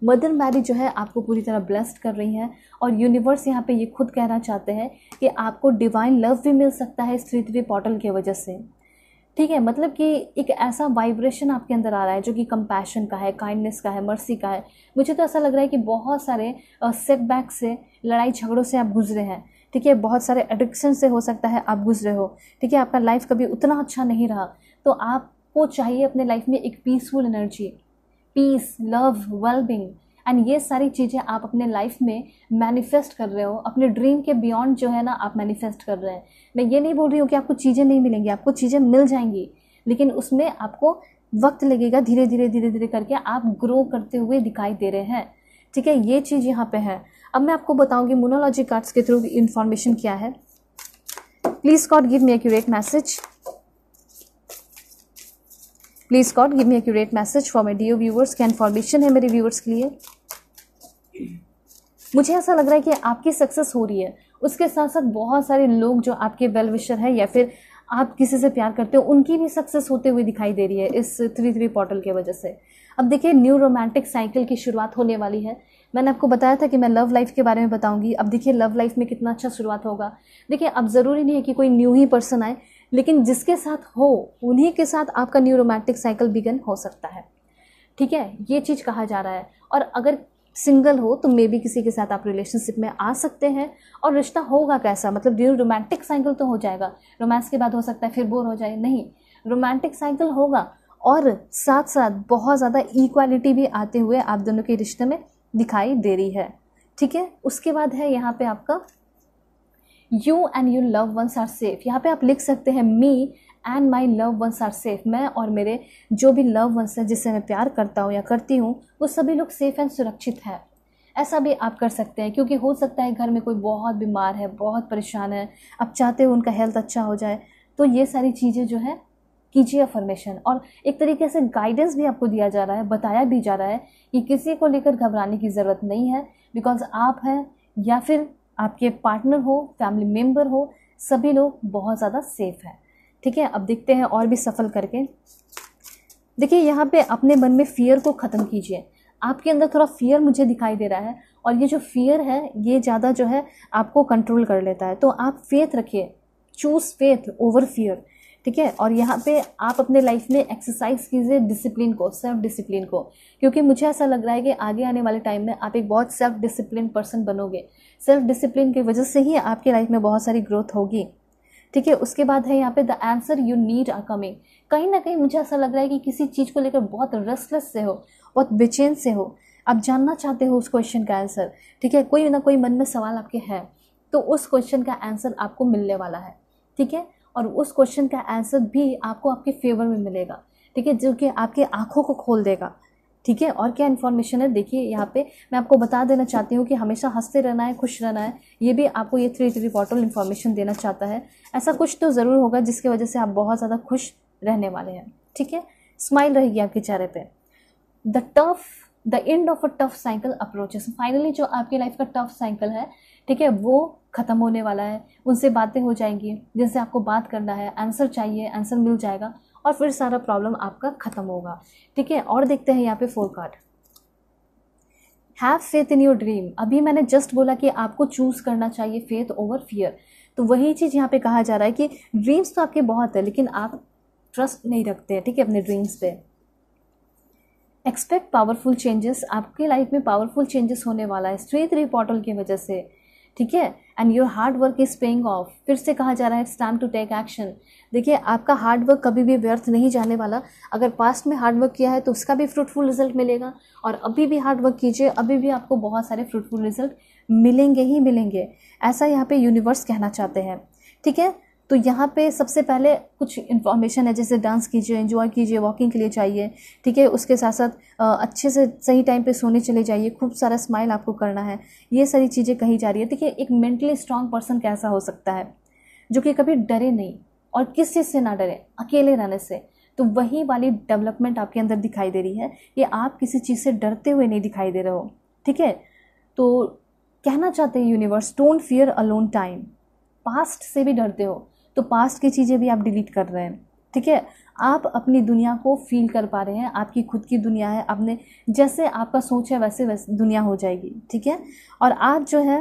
Mother Mary जो है आपको पूरी तरह ब्लेस्ड कर रही हैं, और यूनिवर्स यहाँ पे ये खुद कहना चाहते हैं कि आपको डिवाइन लव भी मिल सकता है इस 3-3 पोर्टल की वजह से, ठीक है। मतलब कि एक ऐसा वाइब्रेशन आपके अंदर आ रहा है जो कि कंपैशन का है, काइंडनेस का है, मर्सी का है। मुझे तो ऐसा लग रहा है कि बहुत सारे सेटबैक से, लड़ाई झगड़ों से आप गुजरे हैं, ठीक है। बहुत सारे एडिक्शन से हो सकता है आप गुजरे हो, ठीक है। आपका लाइफ कभी उतना अच्छा नहीं रहा, तो आपको चाहिए अपने लाइफ में एक peaceful energy, peace, love, wellbeing, and ये सारी चीज़ें आप अपने लाइफ में मैनिफेस्ट कर रहे हो। अपने ड्रीम के बियॉन्ड जो है ना आप मैनिफेस्ट कर रहे हैं। मैं ये नहीं बोल रही हूँ कि आपको चीज़ें नहीं मिलेंगी, आपको चीज़ें मिल जाएंगी, लेकिन उसमें आपको वक्त लगेगा। धीरे धीरे धीरे धीरे करके आप ग्रो करते हुए दिखाई दे रहे हैं, ठीक है। ये चीज़ यहाँ पे है। अब मैं आपको बताऊँगी मोनोलॉजी कार्ड्स के थ्रू इन्फॉर्मेशन क्या है। Please God give me accurate message, please God give me accurate message for my dear viewers. क्या इन्फॉर्मेशन है मेरे व्यूवर्स के लिए? मुझे ऐसा लग रहा है कि आपकी सक्सेस हो रही है, उसके साथ साथ बहुत सारे लोग जो आपके वेल विशर है या फिर आप किसी से प्यार करते हो, उनकी भी सक्सेस होते हुए दिखाई दे रही है इस 3-3 पोर्टल की वजह से। अब देखिए, न्यू रोमांटिक साइकिल की शुरुआत होने वाली है। मैंने आपको बताया था कि मैं लव लाइफ के बारे में बताऊंगी। अब देखिए लव लाइफ में कितना अच्छा शुरुआत होगा। देखिए अब ज़रूरी नहीं है कि कोई न्यू ही पर्सन आए, लेकिन जिसके साथ हो उन्हीं के साथ आपका न्यू रोमांटिक साइकिल बिगन हो सकता है, ठीक है। ये चीज़ कहा जा रहा है। और अगर सिंगल हो तो मे बी किसी के साथ आप रिलेशनशिप में आ सकते हैं, और रिश्ता होगा कैसा, मतलब न्यू रोमांटिक साइकिल तो हो जाएगा। रोमांस के बाद हो सकता है फिर बोर हो जाए, नहीं, रोमांटिक साइकिल होगा, और साथ साथ बहुत ज़्यादा इक्वालिटी भी आते हुए आप दोनों के रिश्ते में दिखाई दे रही है, ठीक है। उसके बाद है यहाँ पे आपका you and your loved ones are safe. यहाँ पे आप लिख सकते हैं, me and my loved ones are safe. मैं और मेरे जो भी लव वंस है, जिससे मैं प्यार करता हूँ या करती हूँ, वो सभी लोग सेफ एंड सुरक्षित है। ऐसा भी आप कर सकते हैं, क्योंकि हो सकता है घर में कोई बहुत बीमार है, बहुत परेशान है, आप चाहते हो उनका हेल्थ अच्छा हो जाए। तो ये सारी चीज़ें जो है कीजिए अफर्मेशन, और एक तरीके से गाइडेंस भी आपको दिया जा रहा है, बताया भी जा रहा है कि किसी को लेकर घबराने की ज़रूरत नहीं है, बिकॉज आप हैं या फिर आपके पार्टनर हो, फैमिली मेम्बर हो, सभी लोग बहुत ज़्यादा सेफ हैं, ठीक है। अब देखते हैं और भी सफल करके। देखिए यहाँ पे अपने मन में फियर को ख़त्म कीजिए। आपके अंदर थोड़ा फियर मुझे दिखाई दे रहा है, और ये जो फियर है ये ज़्यादा जो है आपको कंट्रोल कर लेता है। तो आप फेथ रखिए, चूज़ फेथ ओवर फियर, ठीक है। और यहाँ पे आप अपने लाइफ में एक्सरसाइज कीजिए डिसिप्लिन को, सेल्फ डिसिप्लिन को, क्योंकि मुझे ऐसा लग रहा है कि आगे आने वाले टाइम में आप एक बहुत सेल्फ डिसिप्लिन पर्सन बनोगे। सेल्फ डिसिप्लिन की वजह से ही आपके लाइफ में बहुत सारी ग्रोथ होगी, ठीक है। उसके बाद है यहाँ पे the answer you need are coming. कहीं ना कहीं मुझे ऐसा लग रहा है कि किसी चीज़ को लेकर बहुत रेस्टलेस से हो, बहुत बेचैन से हो, आप जानना चाहते हो उस क्वेश्चन का आंसर, ठीक है। कोई ना कोई मन में सवाल आपके है, तो उस क्वेश्चन का आंसर आपको मिलने वाला है, ठीक है। और उस क्वेश्चन का आंसर भी आपको आपके फेवर में मिलेगा, ठीक है, जो कि आपके आंखों को खोल देगा, ठीक है। और क्या इन्फॉर्मेशन है देखिए यहाँ पे मैं आपको बता देना चाहती हूँ कि हमेशा हंसते रहना है, खुश रहना है। ये भी आपको ये 3 पोर्टल इन्फॉर्मेशन देना चाहता है। ऐसा कुछ तो ज़रूर होगा जिसकी वजह से आप बहुत ज़्यादा खुश रहने वाले हैं, ठीक है। स्माइल रहेगी आपके चेहरे पे। The end of a tough cycle approaches. Finally जो आपकी लाइफ का टफ साइकिल है, ठीक है, वो ख़त्म होने वाला है। उनसे बातें हो जाएंगी, जिनसे आपको बात करना है, आंसर चाहिए, आंसर मिल जाएगा और फिर सारा प्रॉब्लम आपका ख़त्म होगा, ठीक है। और देखते हैं यहाँ पे 4 card. Have faith in your dream. अभी मैंने जस्ट बोला कि आपको चूज़ करना चाहिए फेथ ओवर फियर, तो वही चीज़ यहाँ पे कहा जा रहा है कि ड्रीम्स तो आपके बहुत है लेकिन आप ट्रस्ट नहीं रखते हैं, ठीक है, अपने ड्रीम्स पे। Expect powerful changes. आपके लाइफ में पावरफुल चेंजेस होने वाला है 3 पोर्टल की वजह से, ठीक है। And your hard work is paying off. फिर से कहा जा रहा है it's time to take action. देखिए आपका हार्ड वर्क कभी भी व्यर्थ नहीं जाने वाला। अगर पास्ट में हार्ड वर्क किया है तो उसका भी फ्रूटफुल रिजल्ट मिलेगा, और अभी भी हार्ड वर्क कीजिए, अभी भी आपको बहुत सारे फ्रूटफुल रिजल्ट मिलेंगे ही मिलेंगे, ऐसा यहाँ पे यूनिवर्स कहना चाहते हैं, ठीक है। तो यहाँ पे सबसे पहले कुछ इन्फॉर्मेशन है, जैसे डांस कीजिए, एंजॉय कीजिए, वॉकिंग के लिए चाहिए, ठीक है। उसके साथ साथ अच्छे से सही टाइम पे सोने चले जाइए, खूब सारा स्माइल आपको करना है, ये सारी चीज़ें कही जा रही है। देखिए एक मेंटली स्ट्रांग पर्सन कैसा हो सकता है, जो कि कभी डरे नहीं और किस चीज़ से ना डरे, अकेले रहने से। तो वही वाली डेवलपमेंट आपके अंदर दिखाई दे रही है कि आप किसी चीज़ से डरते हुए नहीं दिखाई दे रहे हो, ठीक है। तो कहना चाहते हैं universe, don't fear alone time. Past से भी डरते हो तो पास्ट की चीज़ें भी आप डिलीट कर रहे हैं, ठीक है। आप अपनी दुनिया को फील कर पा रहे हैं, आपकी खुद की दुनिया है, आपने जैसे आपका सोच है वैसे वैसे दुनिया हो जाएगी, ठीक है। और आप जो है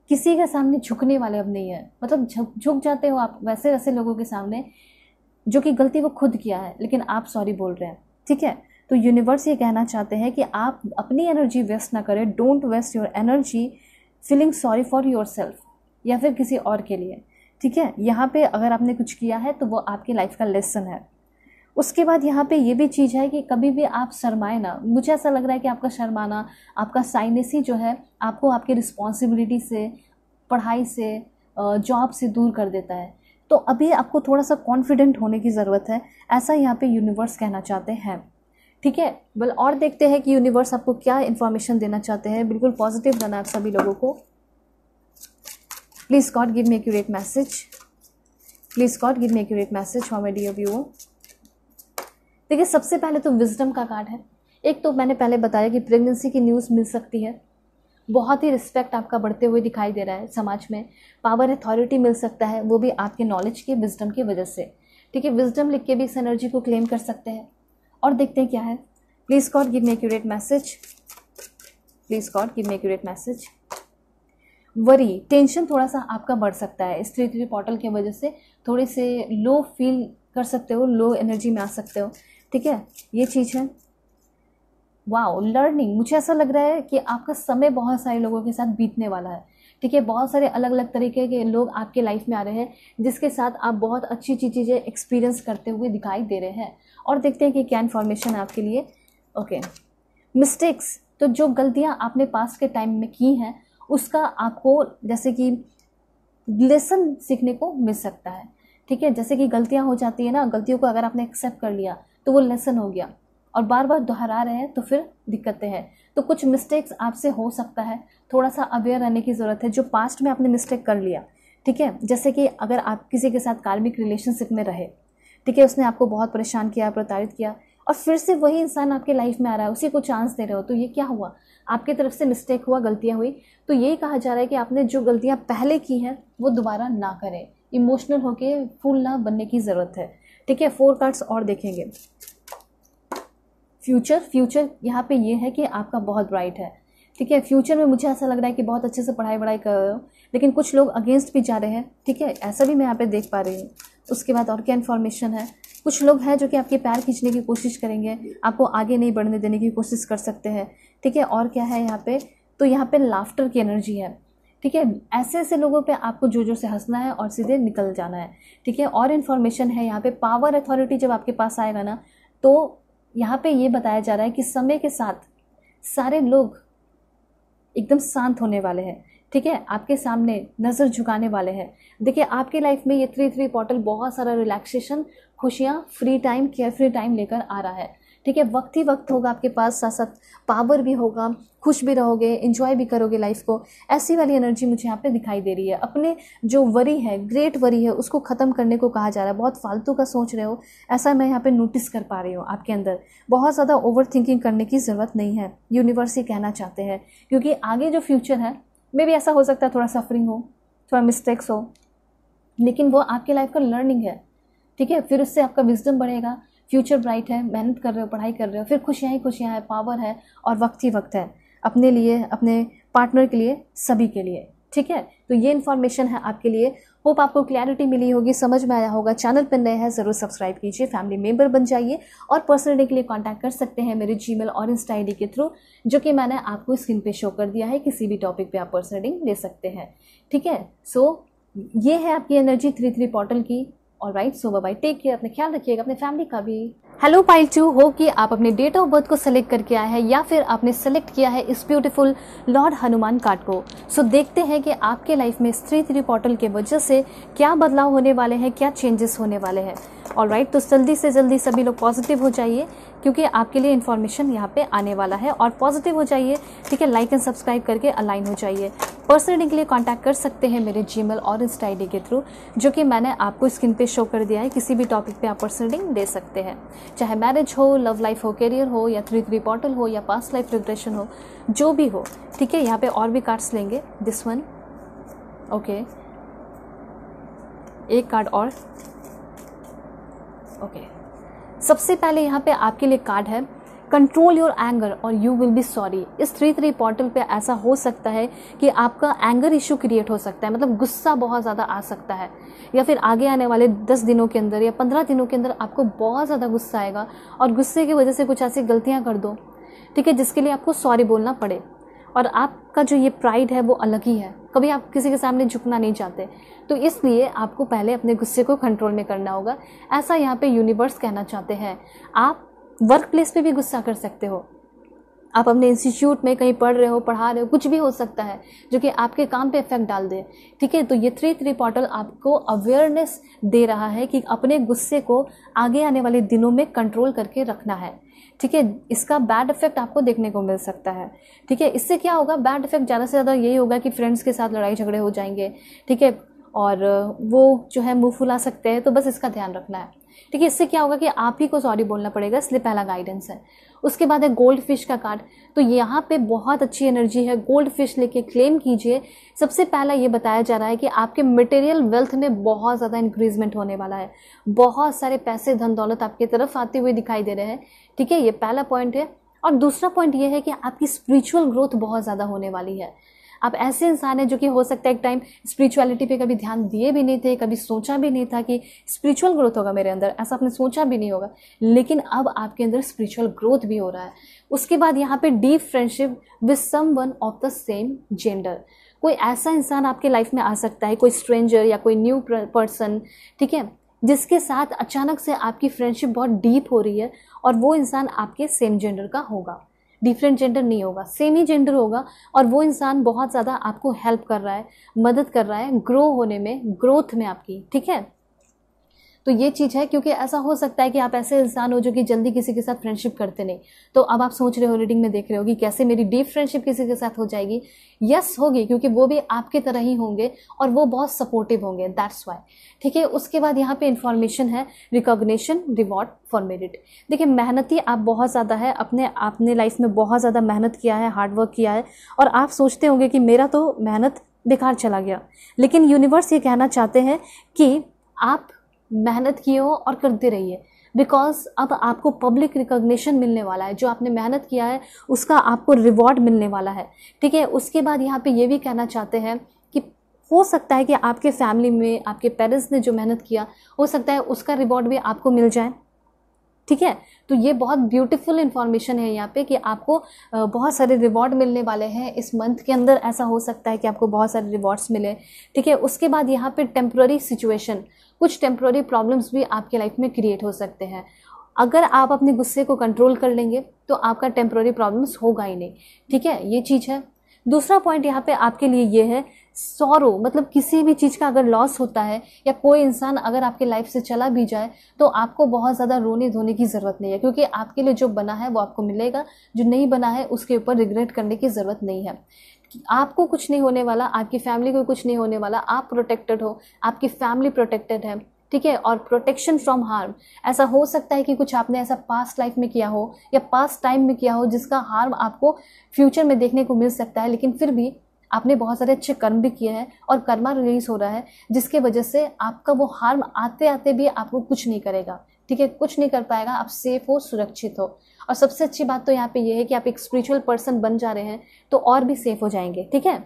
किसी के सामने झुकने वाले अब नहीं है, मतलब झुक जाते हो आप वैसे वैसे लोगों के सामने जो कि गलती वो खुद किया है लेकिन आप सॉरी बोल रहे हैं, ठीक है। तो यूनिवर्स ये कहना चाहते हैं कि आप अपनी एनर्जी वेस्ट ना करें। Don't waste your energy feeling sorry for yourself या फिर किसी और के लिए, ठीक है। यहाँ पे अगर आपने कुछ किया है तो वो आपकी लाइफ का लेसन है। उसके बाद यहाँ पे ये भी चीज़ है कि कभी भी आप शर्माए ना। मुझे ऐसा लग रहा है कि आपका शर्माना, आपका साइनेसी जो है आपको आपकी रिस्पॉन्सिबिलिटी से, पढ़ाई से, जॉब से दूर कर देता है। तो अभी आपको थोड़ा सा कॉन्फिडेंट होने की ज़रूरत है, ऐसा यहाँ पे यूनिवर्स कहना चाहते हैं, ठीक है। बल और देखते हैं कि यूनिवर्स आपको क्या इन्फॉर्मेशन देना चाहते हैं। बिल्कुल पॉजिटिव रहना आप सभी लोगों को। Please God give me accurate message. Please God give me accurate message for my dear viewer. देखिए सबसे पहले तो विजडम का कार्ड है। एक तो मैंने पहले बताया कि प्रेगनेंसी की न्यूज़ मिल सकती है, बहुत ही रिस्पेक्ट आपका बढ़ते हुए दिखाई दे रहा है समाज में, पावर अथॉरिटी मिल सकता है, वो भी आपके नॉलेज की, विजडम की वजह से, ठीक है। विजडम लिख के भी इस एनर्जी को क्लेम कर सकते हैं। और देखते हैं क्या है। Please God give me accurate message. Please God give me accurate message. Worry, tension थोड़ा सा आपका बढ़ सकता है इस 3 पोर्टल की वजह से। थोड़े से लो फील कर सकते हो, लो एनर्जी में आ सकते हो, ठीक है, ये चीज़ है। वाओ, लर्निंग, मुझे ऐसा लग रहा है कि आपका समय बहुत सारे लोगों के साथ बीतने वाला है, ठीक है। बहुत सारे अलग अलग तरीके के लोग आपके लाइफ में आ रहे हैं जिसके साथ आप बहुत अच्छी अच्छी चीज़ें एक्सपीरियंस करते हुए दिखाई दे रहे हैं। और देखते हैं कि क्या इन्फॉर्मेशन है आपके लिए। ओके, मिस्टेक्स, तो जो गलतियाँ आपने पास्ट के टाइम में की हैं उसका आपको जैसे कि लेसन सीखने को मिल सकता है, ठीक है। जैसे कि गलतियां हो जाती है ना, गलतियों को अगर आपने एक्सेप्ट कर लिया तो वो लेसन हो गया, और बार बार दोहरा रहे हैं तो फिर दिक्कतें हैं। तो कुछ मिस्टेक्स आपसे हो सकता है, थोड़ा सा अवेयर रहने की ज़रूरत है। जो पास्ट में आपने मिस्टेक कर लिया, ठीक है, जैसे कि अगर आप किसी के साथ कार्मिक रिलेशनशिप में रहे, ठीक है, उसने आपको बहुत परेशान किया, प्रताड़ित किया, और फिर से वही इंसान आपके लाइफ में आ रहा है, उसी को चांस दे रहे हो, तो ये क्या हुआ, आपकी तरफ से मिस्टेक हुआ, गलतियां हुई। तो यही कहा जा रहा है कि आपने जो गलतियां पहले की हैं वो दोबारा ना करें, इमोशनल होके फूल ना बनने की ज़रूरत है, ठीक है। 4 कार्ड्स और देखेंगे। फ्यूचर यहाँ पे ये है कि आपका बहुत ब्राइट है, ठीक है। फ्यूचर में मुझे ऐसा लग रहा है कि बहुत अच्छे से पढ़ाई वढ़ाई कर रहे हो, लेकिन कुछ लोग अगेंस्ट भी जा रहे हैं, ठीक है, ऐसा भी मैं यहाँ पे देख पा रही हूँ। उसके बाद और क्या इन्फॉर्मेशन है। कुछ लोग हैं जो कि आपके पैर खींचने की कोशिश करेंगे, आपको आगे नहीं बढ़ने देने की कोशिश कर सकते हैं, ठीक है। और क्या है यहाँ पे, तो यहाँ पे लाफ्टर की एनर्जी है, ठीक है, ऐसे ऐसे लोगों पे आपको जोर जोर से हंसना है और सीधे निकल जाना है। ठीक है, और इन्फॉर्मेशन है यहाँ पे, पावर अथॉरिटी जब आपके पास आएगा ना, तो यहाँ पे ये बताया जा रहा है कि समय के साथ सारे लोग एकदम शांत होने वाले हैं। ठीक है, आपके सामने नज़र झुकाने वाले हैं। देखिए, आपकी लाइफ में ये 3-3 पोर्टल बहुत सारा रिलैक्सेशन, खुशियाँ, free time, care free time लेकर आ रहा है। ठीक है, वक्त ही वक्त होगा आपके पास, साथ साथ पावर भी होगा, खुश भी रहोगे, एंजॉय भी करोगे लाइफ को। ऐसी वाली एनर्जी मुझे यहाँ पे दिखाई दे रही है। अपने जो वरी है, ग्रेट वरी है, उसको ख़त्म करने को कहा जा रहा है। बहुत फालतू का सोच रहे हो, ऐसा मैं यहाँ पे नोटिस कर पा रही हूँ आपके अंदर। बहुत ज़्यादा ओवर थिंकिंग करने की ज़रूरत नहीं है, यूनिवर्स ये कहना चाहते हैं, क्योंकि आगे जो फ्यूचर है मे भी ऐसा हो सकता है थोड़ा सफरिंग हो, थोड़ा मिस्टेक्स हो, लेकिन वो आपके लाइफ का लर्निंग है। ठीक है, फिर उससे आपका विजडम बढ़ेगा, फ्यूचर ब्राइट है, मेहनत कर रहे हो, पढ़ाई कर रहे हो, फिर खुशियाँ ही खुशियाँ हैं, पावर है और वक्त ही वक्त है, अपने लिए, अपने पार्टनर के लिए, सभी के लिए। ठीक है, तो ये इन्फॉर्मेशन है आपके लिए। होप आपको क्लैरिटी मिली होगी, समझ में आया होगा। चैनल पर नए हैं ज़रूर सब्सक्राइब कीजिए, फैमिली मेंबर बन जाइए, और पर्सनल डे के लिए कांटेक्ट कर सकते हैं मेरे जीमेल और इंस्टा आईडी के थ्रू, जो कि मैंने आपको स्क्रीन पे शो कर दिया है। किसी भी टॉपिक पे आप पर्सनल रीडिंग ले सकते हैं। ठीक है, सो ये है आपकी एनर्जी 3-3 पोर्टल की। ऑलराइट, सो बाय, टेक केयर, अपने ख्याल रखिएगा, अपने फैमिली का भी। हेलो पाइल 2, हो कि आप अपने डेट ऑफ बर्थ को सेलेक्ट करके आए हैं या फिर आपने सेलेक्ट किया है इस ब्यूटीफुल लॉर्ड हनुमान कार्ड को। सो देखते हैं कि आपके लाइफ में इस 3-3 पोर्टल की वजह से क्या बदलाव होने वाले हैं, क्या चेंजेस होने वाले हैं। ऑलराइट, तो जल्दी से जल्दी सभी लोग पॉजिटिव हो जाइए, क्योंकि आपके लिए इन्फॉर्मेशन यहाँ पे आने वाला है। और पॉजिटिव हो जाइए, ठीक है, लाइक एंड सब्सक्राइब करके अलाइन हो जाइए। पर्सनल के लिए कांटेक्ट कर सकते हैं मेरे जीमेल और इंस्टा आईडी के थ्रू, जो कि मैंने आपको स्क्रीन पे शो कर दिया है। किसी भी टॉपिक पे आप पर्सनल दे सकते हैं, चाहे मैरिज हो, लव लाइफ हो, करियर हो, या 3-3 पोर्टल हो, या पास्ट लाइफ रिग्रेशन हो, जो भी हो। ठीक है, यहाँ पे और भी कार्ड्स लेंगे। दिस वन, ओके, एक कार्ड और, ओके। सबसे पहले यहाँ पे आपके लिए कार्ड है कंट्रोल योर एंगर और यू विल बी सॉरी। इस 3-3 पोर्टल पे ऐसा हो सकता है कि आपका एंगर इशू क्रिएट हो सकता है, मतलब गुस्सा बहुत ज़्यादा आ सकता है, या फिर आगे आने वाले 10 दिनों के अंदर या 15 दिनों के अंदर आपको बहुत ज़्यादा गुस्सा आएगा और गुस्से की वजह से कुछ ऐसी गलतियाँ कर दो, ठीक है, जिसके लिए आपको सॉरी बोलना पड़े। और आपका जो ये प्राइड है वो अलग ही है, कभी आप किसी के सामने झुकना नहीं चाहते, तो इसलिए आपको पहले अपने गुस्से को कंट्रोल में करना होगा। ऐसा यहाँ पे यूनिवर्स कहना चाहते हैं। आप वर्क प्लेस पे भी गुस्सा कर सकते हो, आप अपने इंस्टीट्यूट में कहीं पढ़ रहे हो, पढ़ा रहे हो, कुछ भी हो सकता है जो कि आपके काम पे इफेक्ट डाल दे। ठीक है, तो ये 3-3 पोर्टल आपको अवेयरनेस दे रहा है कि अपने गुस्से को आगे आने वाले दिनों में कंट्रोल करके रखना है। ठीक है, इसका बैड इफेक्ट आपको देखने को मिल सकता है। ठीक है, इससे क्या होगा, बैड इफेक्ट ज़्यादा से ज़्यादा यही होगा कि फ्रेंड्स के साथ लड़ाई झगड़े हो जाएंगे। ठीक है, और वो जो है मुंह फुला सकते हैं, तो बस इसका ध्यान रखना है। ठीक है, इससे क्या होगा कि आप ही को सॉरी बोलना पड़ेगा, इसलिए पहला गाइडेंस है। उसके बाद है गोल्ड फिश का कार्ड, तो यहाँ पे बहुत अच्छी एनर्जी है। गोल्ड फिश लेके क्लेम कीजिए। सबसे पहला ये बताया जा रहा है कि आपके मटेरियल वेल्थ में बहुत ज़्यादा इंक्रीजमेंट होने वाला है, बहुत सारे पैसे, धन दौलत आपकी तरफ आते हुए दिखाई दे रहे हैं। ठीक है, ये पहला पॉइंट है। और दूसरा पॉइंट ये है कि आपकी स्पिरिचुअल ग्रोथ बहुत ज़्यादा होने वाली है। आप ऐसे इंसान हैं जो कि हो सकता है एक टाइम स्पिरिचुअलिटी पे कभी ध्यान दिए भी नहीं थे, कभी सोचा भी नहीं था कि स्पिरिचुअल ग्रोथ होगा मेरे अंदर, ऐसा आपने सोचा भी नहीं होगा, लेकिन अब आपके अंदर स्पिरिचुअल ग्रोथ भी हो रहा है। उसके बाद यहाँ पे deep friendship with someone of the same gender, कोई ऐसा इंसान आपके लाइफ में आ सकता है, कोई स्ट्रेंजर या कोई न्यू पर्सन, ठीक है, जिसके साथ अचानक से आपकी फ्रेंडशिप बहुत डीप हो रही है, और वो इंसान आपके सेम जेंडर का होगा, डिफरेंट जेंडर नहीं होगा, सेम ही जेंडर होगा, और वो इंसान बहुत ज़्यादा आपको हेल्प कर रहा है, मदद कर रहा है ग्रो होने में, ग्रोथ में आपकी। ठीक है, तो ये चीज़ है, क्योंकि ऐसा हो सकता है कि आप ऐसे इंसान हो जो कि जल्दी किसी के साथ फ्रेंडशिप करते नहीं, तो अब आप सोच रहे हो, रीडिंग में देख रहे हो कि कैसे मेरी डीप फ्रेंडशिप किसी के साथ हो जाएगी। यस होगी, क्योंकि वो भी आपके तरह ही होंगे और वो बहुत सपोर्टिव होंगे, दैट्स वाई। ठीक है, उसके बाद यहाँ पे इन्फॉर्मेशन है रिकॉग्निशन, रिवॉर्ड फॉर मेरिट। देखिए, मेहनती आप बहुत ज़्यादा है, अपने लाइफ में बहुत ज़्यादा मेहनत किया है, हार्डवर्क किया है, और आप सोचते होंगे कि मेरा तो मेहनत बेकार चला गया, लेकिन यूनिवर्स ये कहना चाहते हैं कि आप मेहनत किए हो और करते रहिए, बिकॉज अब आपको पब्लिक रिकॉग्निशन मिलने वाला है। जो आपने मेहनत किया है उसका आपको रिवॉर्ड मिलने वाला है। ठीक है, उसके बाद यहाँ पे ये भी कहना चाहते हैं कि हो सकता है कि आपके फैमिली में आपके पेरेंट्स ने जो मेहनत किया, हो सकता है उसका रिवॉर्ड भी आपको मिल जाए। ठीक है। तो ये बहुत ब्यूटीफुल इन्फॉर्मेशन है यहाँ पे कि आपको बहुत सारे रिवॉर्ड मिलने वाले हैं इस मंथ के अंदर। ऐसा हो सकता है कि आपको बहुत सारे रिवॉर्ड्स मिले, ठीक है। उसके बाद यहाँ पे टेम्प्ररी सिचुएशन, कुछ टेम्प्ररी प्रॉब्लम्स भी आपके लाइफ में क्रिएट हो सकते हैं। अगर आप अपने गुस्से को कंट्रोल कर लेंगे तो आपका टेम्प्ररी प्रॉब्लम्स होगा ही नहीं, ठीक है। ये चीज़ है। दूसरा पॉइंट यहाँ पे आपके लिए ये है, सॉरो, मतलब किसी भी चीज़ का अगर लॉस होता है या कोई इंसान अगर आपके लाइफ से चला भी जाए तो आपको बहुत ज़्यादा रोने धोने की ज़रूरत नहीं है, क्योंकि आपके लिए जो बना है वो आपको मिलेगा, जो नहीं बना है उसके ऊपर रिग्रेट करने की ज़रूरत नहीं है। आपको कुछ नहीं होने वाला, आपकी फैमिली को कुछ नहीं होने वाला, आप प्रोटेक्टेड हो, आपकी फैमिली प्रोटेक्टेड है, ठीक है। और प्रोटेक्शन फ्रॉम हार्म, ऐसा हो सकता है कि कुछ आपने ऐसा पास्ट लाइफ में किया हो या पास्ट टाइम में किया हो जिसका हार्म आपको फ्यूचर में देखने को मिल सकता है, लेकिन फिर भी आपने बहुत सारे अच्छे कर्म भी किए हैं और कर्मा रिलीज हो रहा है, जिसके वजह से आपका वो हार्म आते आते भी आपको कुछ नहीं करेगा, ठीक है, कुछ नहीं कर पाएगा। आप सेफ हो, सुरक्षित हो। और सबसे अच्छी बात तो यहाँ पे ये है कि आप एक स्पिरिचुअल पर्सन बन जा रहे हैं तो और भी सेफ हो जाएंगे, ठीक है।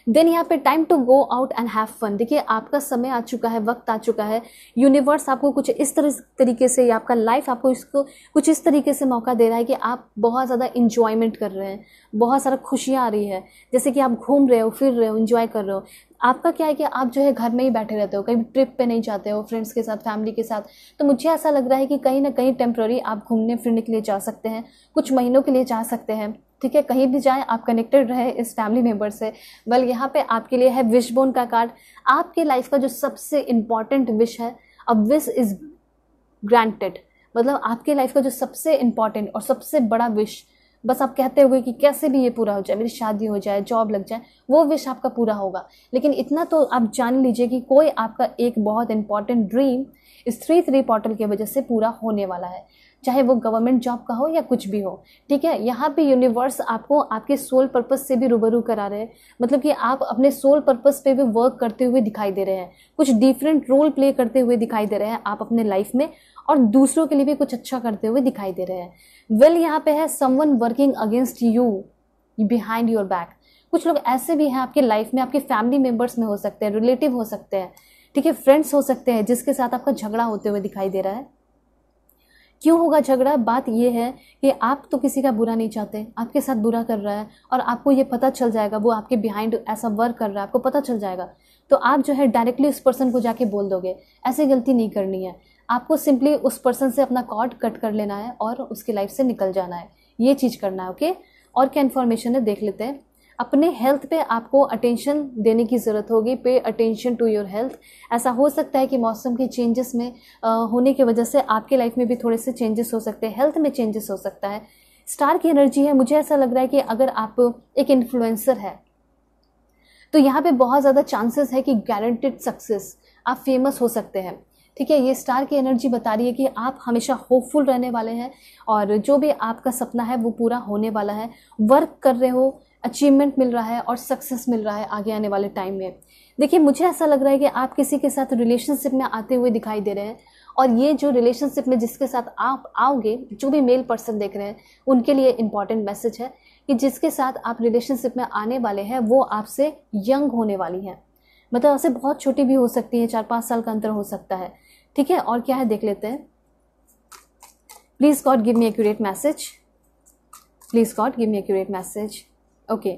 देन यहाँ पे time to go out and have fun. देखिए आपका समय आ चुका है, वक्त आ चुका है। यूनिवर्स आपको कुछ इस तरीके से, या आपका लाइफ आपको इसको कुछ इस तरीके से मौका दे रहा है कि आप बहुत ज़्यादा इंजॉयमेंट कर रहे हैं, बहुत सारा खुशियाँ आ रही है, जैसे कि आप घूम रहे हो, फिर रहे हो, इंजॉय कर रहे हो। आपका क्या है कि आप जो है घर में ही बैठे रहते हो, कहीं ट्रिप पे नहीं जाते हो फ्रेंड्स के साथ, फैमिली के साथ। तो मुझे ऐसा लग रहा है कि कहीं ना कहीं टेम्प्ररी आप घूमने फिरने के लिए जा सकते हैं, कुछ महीनों के लिए जा सकते हैं, ठीक है। कहीं भी जाएं आप कनेक्टेड रहे इस फैमिली मेंबर से। वेल यहाँ पे आपके लिए है विश बोन का कार्ड। आपके लाइफ का जो सबसे इम्पॉर्टेंट विश है, अब विश इज ग्रांटेड, मतलब आपके लाइफ का जो सबसे इम्पॉर्टेंट और सबसे बड़ा विश, बस आप कहते हुए कि कैसे भी ये पूरा हो जाए, मेरी शादी हो जाए, जॉब लग जाए, वो विश आपका पूरा होगा। लेकिन इतना तो आप जान लीजिए कि कोई आपका एक बहुत इंपॉर्टेंट ड्रीम इस 3-3 पोर्टल की वजह से पूरा होने वाला है, चाहे वो गवर्नमेंट जॉब का हो या कुछ भी हो, ठीक है। यहाँ पे यूनिवर्स आपको आपके सोल पर्पस से भी रूबरू करा रहे हैं, मतलब कि आप अपने सोल पर्पस पे भी वर्क करते हुए दिखाई दे रहे हैं, कुछ डिफरेंट रोल प्ले करते हुए दिखाई दे रहे हैं आप अपने लाइफ में, और दूसरों के लिए भी कुछ अच्छा करते हुए दिखाई दे रहे हैं। वेल यहाँ पे है someone working against you behind your back. कुछ लोग ऐसे भी हैं आपके लाइफ में, आपके फैमिली मेंबर्स में हो सकते हैं, रिलेटिव हो सकते हैं, ठीक है, फ्रेंड्स हो सकते हैं, जिसके साथ आपका झगड़ा होते हुए दिखाई दे रहा है। क्यों होगा झगड़ा? बात यह है कि आप तो किसी का बुरा नहीं चाहते, आपके साथ बुरा कर रहा है और आपको ये पता चल जाएगा, वो आपके बिहाइंड ऐसा वर्क कर रहा है, आपको पता चल जाएगा, तो आप जो है डायरेक्टली उस पर्सन को जाके बोल दोगे। ऐसी गलती नहीं करनी है, आपको सिंपली उस पर्सन से अपना कॉर्ड कट कर लेना है और उसकी लाइफ से निकल जाना है, ये चीज़ करना है, ओके। और क्या इन्फॉर्मेशन है देख लेते हैं। अपने हेल्थ पे आपको अटेंशन देने की ज़रूरत होगी, pay attention to your health. ऐसा हो सकता है कि मौसम के चेंजेस में होने की वजह से आपके लाइफ में भी थोड़े से चेंजेस हो सकते हैं, हेल्थ में चेंजेस हो सकता है। स्टार की एनर्जी है, मुझे ऐसा लग रहा है कि अगर आप एक इन्फ्लुएंसर है तो यहाँ पे बहुत ज़्यादा चांसेस है कि गारंटेड सक्सेस, आप फेमस हो सकते हैं, ठीक है। ये स्टार की एनर्जी बता रही है कि आप हमेशा होपफुल रहने वाले हैं और जो भी आपका सपना है वो पूरा होने वाला है। वर्क कर रहे हो, अचीवमेंट मिल रहा है और सक्सेस मिल रहा है आगे आने वाले टाइम में। देखिए मुझे ऐसा लग रहा है कि आप किसी के साथ रिलेशनशिप में आते हुए दिखाई दे रहे हैं, और ये जो रिलेशनशिप में जिसके साथ आप आओगे, जो भी मेल पर्सन देख रहे हैं उनके लिए इंपॉर्टेंट मैसेज है कि जिसके साथ आप रिलेशनशिप में आने वाले हैं वो आपसे यंग होने वाली है, मतलब आपसे बहुत छोटी भी हो सकती है, 4-5 साल का अंतर हो सकता है, ठीक है। और क्या है देख लेते हैं। Please God give me accurate message, please God give me accurate message. Okay,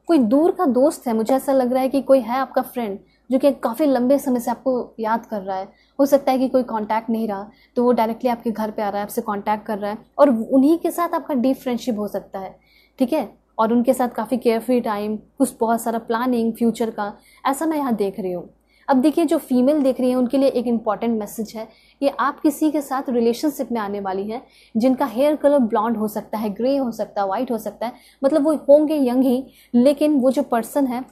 कोई दूर का दोस्त है, मुझे ऐसा लग रहा है कि कोई है आपका फ्रेंड जो कि काफ़ी लंबे समय से आपको याद कर रहा है। हो सकता है कि कोई कांटेक्ट नहीं रहा तो वो डायरेक्टली आपके घर पे आ रहा है, आपसे कांटेक्ट कर रहा है और उन्हीं के साथ आपका डीप फ्रेंडशिप हो सकता है, ठीक है। और उनके साथ काफ़ी केयरफ्री टाइम, कुछ बहुत सारा प्लानिंग फ्यूचर का, ऐसा मैं यहाँ देख रही हूँ। अब देखिए जो फीमेल देख रही है उनके लिए एक इम्पॉर्टेंट मैसेज है कि आप किसी के साथ रिलेशनशिप में आने वाली हैं जिनका हेयर कलर ब्लॉन्ड हो सकता है, ग्रे हो सकता है, वाइट हो सकता है, मतलब वो होंगे यंग ही, लेकिन वो जो पर्सन है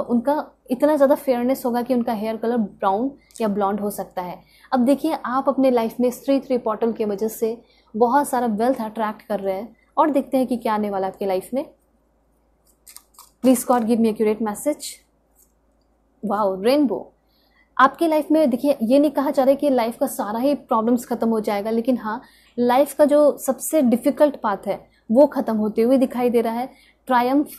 उनका इतना ज़्यादा फेयरनेस होगा कि उनका हेयर कलर ब्राउन या ब्लॉन्ड हो सकता है। अब देखिए आप अपने लाइफ में 3-3 पोर्टल की वजह से बहुत सारा वेल्थ अट्रैक्ट कर रहे हैं, और देखते हैं कि क्या आने वाला आपके लाइफ में। Please God give me accurate message. Wow, rainbow. आपकी लाइफ में देखिए ये नहीं कहा जा रहा है कि लाइफ का सारा ही प्रॉब्लम्स खत्म हो जाएगा, लेकिन हाँ लाइफ का जो सबसे डिफिकल्ट पाथ है वो खत्म होते हुए दिखाई दे रहा है। ट्रायम्फ,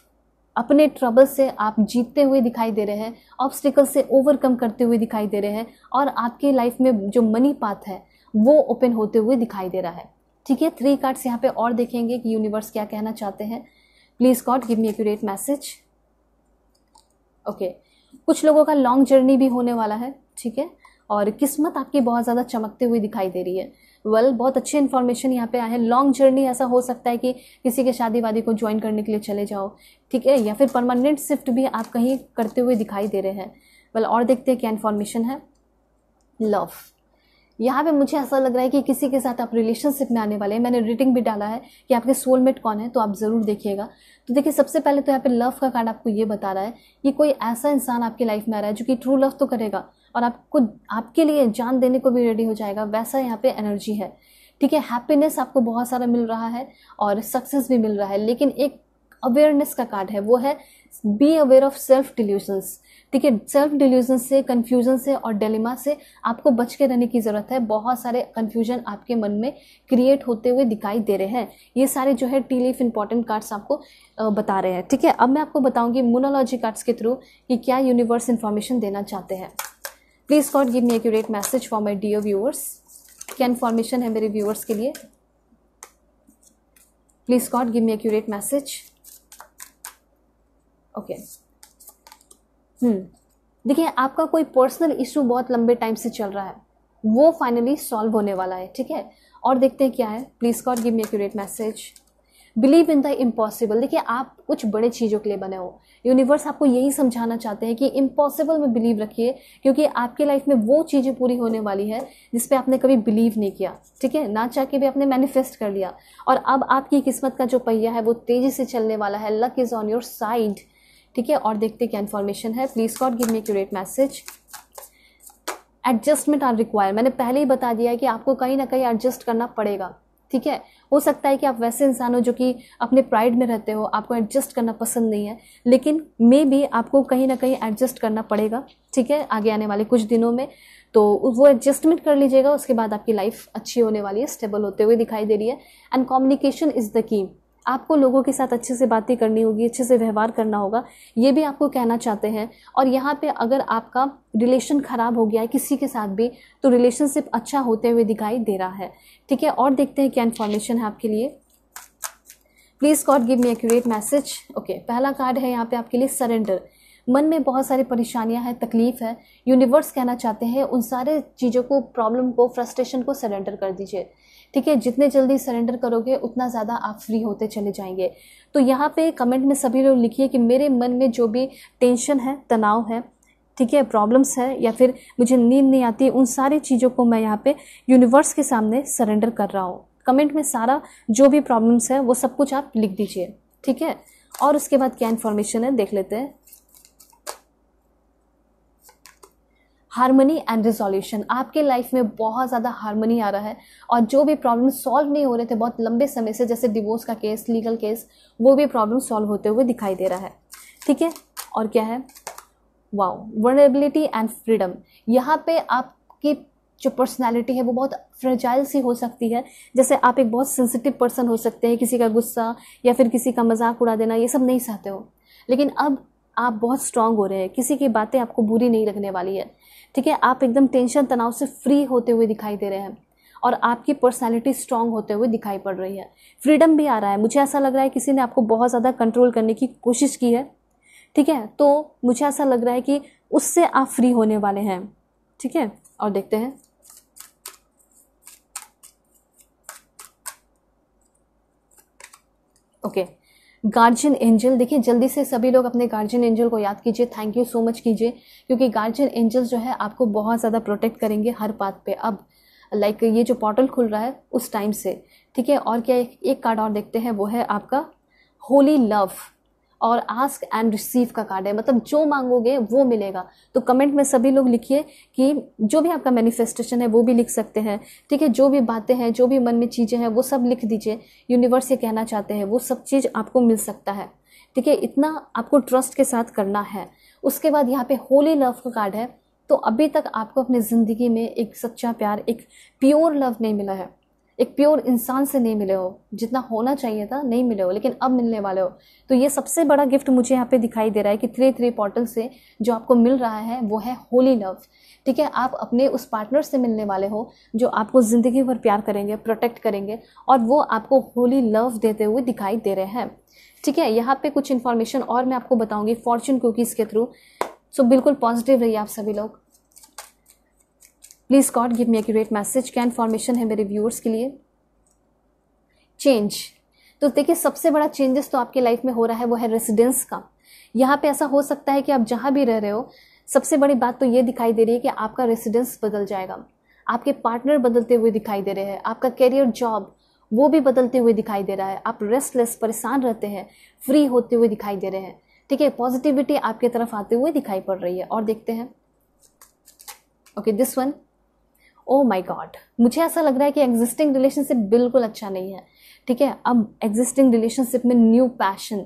अपने ट्रबल से आप जीतते हुए दिखाई दे रहे हैं, ऑब्स्टिकल से ओवरकम करते हुए दिखाई दे रहे हैं, और आपकी लाइफ में जो मनी पाथ है वो ओपन होते हुए दिखाई दे रहा है। ठीक है, 3 कार्ड्स यहाँ पे और देखेंगे कि यूनिवर्स क्या कहना चाहते हैं। Please God give me accurate message. Okay, कुछ लोगों का लॉन्ग जर्नी भी होने वाला है। ठीक है, और किस्मत आपकी बहुत ज़्यादा चमकते हुए दिखाई दे रही है। बहुत अच्छी इन्फॉर्मेशन यहाँ पे आया है। लॉन्ग जर्नी ऐसा हो सकता है कि किसी के शादी वादी को ज्वाइन करने के लिए चले जाओ, ठीक है, या फिर परमानेंट शिफ्ट भी आप कहीं करते हुए दिखाई दे रहे हैं। और देखते हैं क्या इन्फॉर्मेशन है। लव, यहाँ पे मुझे ऐसा लग रहा है कि किसी के साथ आप रिलेशनशिप में आने वाले हैं। मैंने रेटिंग भी डाला है कि आपके सोलमेट कौन है, तो आप ज़रूर देखिएगा। तो देखिए, सबसे पहले तो यहाँ पे लव का कार्ड आपको ये बता रहा है कि कोई ऐसा इंसान आपकी लाइफ में आ रहा है जो कि ट्रू लव तो करेगा और आपको आपके लिए जान देने को भी रेडी हो जाएगा, वैसा यहाँ पे एनर्जी है। ठीक है, हैप्पीनेस आपको बहुत सारा मिल रहा है और सक्सेस भी मिल रहा है, लेकिन एक अवेयरनेस का कार्ड है, वो है be aware of self delusions. ठीक है, सेल्फ डिल्यूजन से, कंफ्यूजन से और डिलेमा से आपको बच के रहने की जरूरत है। बहुत सारे कंफ्यूजन आपके मन में क्रिएट होते हुए दिखाई दे रहे हैं। ये सारे जो है टी लीफ इंपॉर्टेंट कार्ड्स आपको बता रहे हैं। ठीक है, अब मैं आपको बताऊंगी मोनोलॉजी कार्ड्स के थ्रू कि क्या यूनिवर्स इंफॉर्मेशन देना चाहते हैं। Please God give me accurate message for my dear viewers. क्या इन्फॉर्मेशन है मेरे व्यूअर्स के लिए? Please God give me accurate message. Okay, देखिए, आपका कोई पर्सनल इशू बहुत लंबे टाइम से चल रहा है, वो फाइनली सॉल्व होने वाला है। ठीक है, और देखते हैं क्या है। Please God give me accurate message. Believe in the impossible. देखिए, आप कुछ बड़े चीज़ों के लिए बने हो। यूनिवर्स आपको यही समझाना चाहते हैं कि इम्पॉसिबल में बिलीव रखिए, क्योंकि आपकी लाइफ में वो चीज़ें पूरी होने वाली है जिस पे आपने कभी बिलीव नहीं किया। ठीक है, ना चाह के भी आपने मैनिफेस्ट कर लिया, और अब आपकी किस्मत का जो पहिया है वो तेजी से चलने वाला है। Luck is on your side. ठीक है, और देखते क्या इन्फॉर्मेशन है। Please God give me accurate message. Adjustment are require. मैंने पहले ही बता दिया है कि आपको कहीं ना कहीं एडजस्ट करना पड़ेगा। ठीक है, हो सकता है कि आप वैसे इंसान हो जो कि अपने प्राइड में रहते हो, आपको एडजस्ट करना पसंद नहीं है, लेकिन मे बी आपको कहीं ना कहीं एडजस्ट करना पड़ेगा। ठीक है, आगे आने वाले कुछ दिनों में, तो वो एडजस्टमेंट कर लीजिएगा। उसके बाद आपकी लाइफ अच्छी होने वाली है, स्टेबल होते हुए दिखाई दे रही है। And communication is the key. आपको लोगों के साथ अच्छे से बातें करनी होगी, अच्छे से व्यवहार करना होगा, ये भी आपको कहना चाहते हैं। और यहाँ पे अगर आपका रिलेशन खराब हो गया है किसी के साथ भी, तो रिलेशनशिप अच्छा होते हुए दिखाई दे रहा है। ठीक है, और देखते हैं क्या इन्फॉर्मेशन है आपके लिए। Please God give me accurate message. Okay, पहला कार्ड है यहाँ पे आपके लिए सरेंडर। मन में बहुत सारी परेशानियां हैं, तकलीफ है। यूनिवर्स कहना चाहते हैं उन सारे चीज़ों को, प्रॉब्लम को, फ्रस्ट्रेशन को सरेंडर कर दीजिए। ठीक है, जितने जल्दी सरेंडर करोगे उतना ज़्यादा आप फ्री होते चले जाएंगे। तो यहाँ पे कमेंट में सभी लोग लिखिए कि मेरे मन में जो भी टेंशन है, तनाव है, ठीक है, प्रॉब्लम्स है, या फिर मुझे नींद नहीं आती, उन सारी चीज़ों को मैं यहाँ पे यूनिवर्स के सामने सरेंडर कर रहा हूँ। कमेंट में सारा जो भी प्रॉब्लम्स है वो सब कुछ आप लिख दीजिए। ठीक है, और उसके बाद क्या इन्फॉर्मेशन है देख लेते हैं। Harmony and resolution. आपके लाइफ में बहुत ज़्यादा हार्मनी आ रहा है, और जो भी प्रॉब्लम सॉल्व नहीं हो रहे थे बहुत लंबे समय से, जैसे डिवोर्स का केस, लीगल केस, वो भी प्रॉब्लम सॉल्व होते हुए दिखाई दे रहा है। ठीक है, और क्या है, वाओ, वल्नरेबिलिटी एंड फ्रीडम। यहाँ पे आपकी जो पर्सनालिटी है वो बहुत फ्रेजाइल सी हो सकती है। जैसे आप एक बहुत सेंसिटिव पर्सन हो सकते हैं, किसी का गुस्सा या फिर किसी का मजाक उड़ा देना ये सब नहीं चाहते हो, लेकिन अब आप बहुत स्ट्रांग हो रहे हैं, किसी की बातें आपको बुरी नहीं लगने वाली है। ठीक है, आप एकदम टेंशन तनाव से फ्री होते हुए दिखाई दे रहे हैं, और आपकी पर्सनालिटी स्ट्रांग होते हुए दिखाई पड़ रही है। फ्रीडम भी आ रहा है। मुझे ऐसा लग रहा है किसी ने आपको बहुत ज़्यादा कंट्रोल करने की कोशिश की है। ठीक है, तो मुझे ऐसा लग रहा है कि उससे आप फ्री होने वाले हैं। ठीक है, और देखते हैं। Okay, guardian angel. देखिए, जल्दी से सभी लोग अपने गार्जियन एंजल को याद कीजिए, थैंक यू सो मच कीजिए, क्योंकि गार्जियन एंजल जो है आपको बहुत ज़्यादा प्रोटेक्ट करेंगे हर बात पे। अब लाइक ये जो पोर्टल खुल रहा है उस टाइम से। ठीक है, और क्या, एक कार्ड और देखते हैं, वो है आपका होली लव और आस्क एंड रिसीव का कार्ड है। मतलब जो मांगोगे वो मिलेगा। तो कमेंट में सभी लोग लिखिए कि जो भी आपका मैनिफेस्टेशन है वो भी लिख सकते हैं। ठीक है, जो भी बातें हैं, जो भी मन में चीज़ें हैं वो सब लिख दीजिए। यूनिवर्स ये कहना चाहते हैं वो सब चीज़ आपको मिल सकता है। ठीक है, इतना आपको ट्रस्ट के साथ करना है। उसके बाद यहाँ पे होली लव का कार्ड है। तो अभी तक आपको अपनी ज़िंदगी में एक सच्चा प्यार, एक प्योर लव नहीं मिला है, एक प्योर इंसान से नहीं मिले हो, जितना होना चाहिए था नहीं मिले हो, लेकिन अब मिलने वाले हो। तो ये सबसे बड़ा गिफ्ट मुझे यहाँ पे दिखाई दे रहा है कि 3-3 पोर्टल से जो आपको मिल रहा है वो है होली लव। ठीक है, आप अपने उस पार्टनर से मिलने वाले हो जो आपको ज़िंदगी भर प्यार करेंगे, प्रोटेक्ट करेंगे, और वो आपको होली लव देते हुए दिखाई दे रहे हैं। ठीक है, यहाँ पे कुछ इन्फॉर्मेशन और मैं आपको बताऊंगी फॉर्चून कुकीज़ के थ्रू। सो बिल्कुल पॉजिटिव रहिए आप सभी लोग। Please God give me accurate message. क्या इन्फॉर्मेशन है मेरे व्यूअर्स के लिए? चेंज। तो देखिए, सबसे बड़ा चेंजेस तो आपके लाइफ में हो रहा है वो है रेसिडेंस का। यहाँ पे ऐसा हो सकता है कि आप जहाँ भी रह रहे हो, सबसे बड़ी बात तो ये दिखाई दे रही है कि आपका रेसिडेंस बदल जाएगा, आपके पार्टनर बदलते हुए दिखाई दे रहे हैं, आपका कैरियर जॉब वो भी बदलते हुए दिखाई दे रहा है, आप रेस्टलेस परेशान रहते हैं, फ्री होते हुए दिखाई दे रहे हैं। ठीक है, पॉजिटिविटी आपके तरफ आते हुए दिखाई पड़ रही है। और देखते हैं, okay this one, oh my God, मुझे ऐसा लग रहा है कि एग्जिस्टिंग रिलेशनशिप बिल्कुल अच्छा नहीं है। ठीक है, अब एग्जिस्टिंग रिलेशनशिप में न्यू पैशन,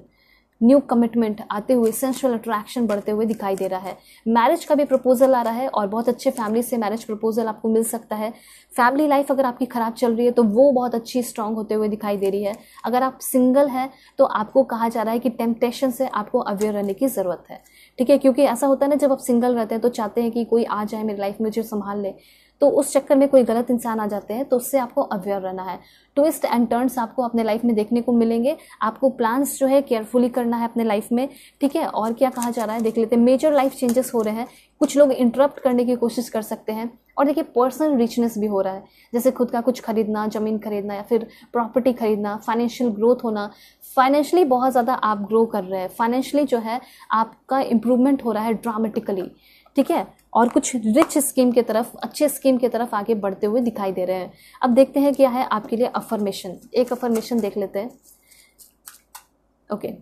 न्यू कमिटमेंट आते हुए, सेंसुअल अट्रैक्शन बढ़ते हुए दिखाई दे रहा है। मैरिज का भी प्रपोजल आ रहा है और बहुत अच्छे फैमिली से मैरिज प्रपोजल आपको मिल सकता है। फैमिली लाइफ अगर आपकी खराब चल रही है तो वो बहुत अच्छी स्ट्रांग होते हुए दिखाई दे रही है। अगर आप सिंगल हैं तो आपको कहा जा रहा है कि टेम्पटेशन से आपको अवेयर रहने की ज़रूरत है। ठीक है, क्योंकि ऐसा होता है ना, जब आप सिंगल रहते हैं तो चाहते हैं कि कोई आ जाए मेरी लाइफ में जो संभाल ले, तो उस चक्कर में कोई गलत इंसान आ जाते हैं, तो उससे आपको अवेयर रहना है। ट्विस्ट एंड टर्न्स आपको अपने लाइफ में देखने को मिलेंगे। आपको प्लान्स जो है केयरफुली करना है अपने लाइफ में। ठीक है, और क्या कहा जा रहा है देख लेते हैं। मेजर लाइफ चेंजेस हो रहे हैं, कुछ लोग इंटरप्ट करने की कोशिश कर सकते हैं। और देखिए, पर्सनल रिचनेस भी हो रहा है, जैसे खुद का कुछ खरीदना, जमीन खरीदना या फिर प्रॉपर्टी खरीदना, फाइनेंशियल ग्रोथ होना। फाइनेंशियली बहुत ज़्यादा आप ग्रो कर रहे हैं, फाइनेंशियली जो है आपका इंप्रूवमेंट हो रहा है ड्रामेटिकली। ठीक है, और कुछ रिच स्कीम की तरफ, अच्छे स्कीम की तरफ आगे बढ़ते हुए दिखाई दे रहे हैं। अब देखते हैं क्या है आपके लिए अफर्मेशन। एक अफर्मेशन देख लेते हैं। ओके,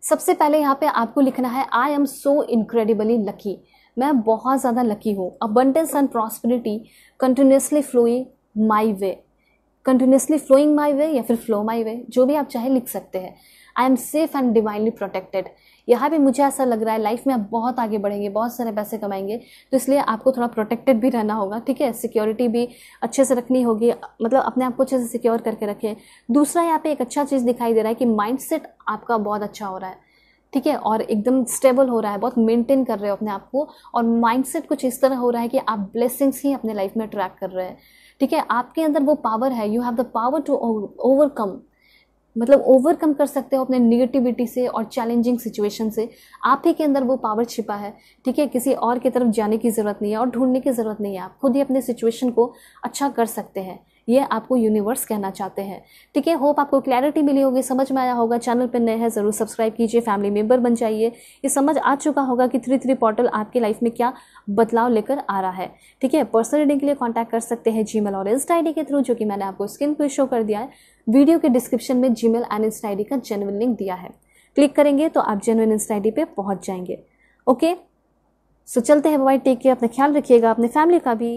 सबसे पहले यहाँ पे आपको लिखना है, I am so incredibly lucky. मैं बहुत ज़्यादा लकी हूँ। Abundance and prosperity continuously flowing my way, continuously flowing my way या फिर फ्लो माई वे, जो भी आप चाहे लिख सकते हैं। I am safe and divinely protected. यहाँ भी मुझे ऐसा लग रहा है लाइफ में आप बहुत आगे बढ़ेंगे, बहुत सारे पैसे कमाएंगे, तो इसलिए आपको थोड़ा प्रोटेक्टेड भी रहना होगा। ठीक है, सिक्योरिटी भी अच्छे से रखनी होगी, मतलब अपने आप को अच्छे से सिक्योर करके रखें। दूसरा, यहाँ पे एक अच्छा चीज़ दिखाई दे रहा है कि माइंडसेट आपका बहुत अच्छा हो रहा है। ठीक है, और एकदम स्टेबल हो रहा है, बहुत मेंटेन कर रहे हो अपने आप को, और माइंडसेट कुछ इस तरह हो रहा है कि आप ब्लेसिंग्स ही अपने लाइफ में अट्रैक्ट कर रहे हैं। ठीक है, आपके अंदर वो पावर है, you have the power to overcome, मतलब ओवरकम कर सकते हो अपने निगेटिविटी से और चैलेंजिंग सिचुएशन से। आप ही के अंदर वो पावर छिपा है। ठीक है, किसी और की तरफ जाने की ज़रूरत नहीं है और ढूंढने की ज़रूरत नहीं है, आप खुद ही अपने सिचुएशन को अच्छा कर सकते हैं। ये आपको यूनिवर्स कहना चाहते हैं। ठीक है, होप आपको क्लैरिटी मिली होगी, समझ में आया होगा। चैनल पर नए हैं ज़रूर सब्सक्राइब कीजिए, फैमिली मेंबर बन जाइए। ये समझ आ चुका होगा कि 3-3 पोर्टल आपकी लाइफ में क्या बदलाव लेकर आ रहा है। ठीक है, पर्सनल रीडिंग के लिए कॉन्टैक्ट कर सकते हैं जीमेल और इंस्टा आईडी के थ्रू, जो कि मैंने आपको स्क्रीन पर शो कर दिया है। वीडियो के डिस्क्रिप्शन में जीमेल एंड इंस्टा आईडी का जेन्युइन लिंक दिया है, क्लिक करेंगे तो आप जेन्युइन इंस्टा आईडी पे पहुंच जाएंगे। ओके, सो चलते हैं, बाय, टेक केयर, अपना ख्याल रखिएगा, अपने फैमिली का भी।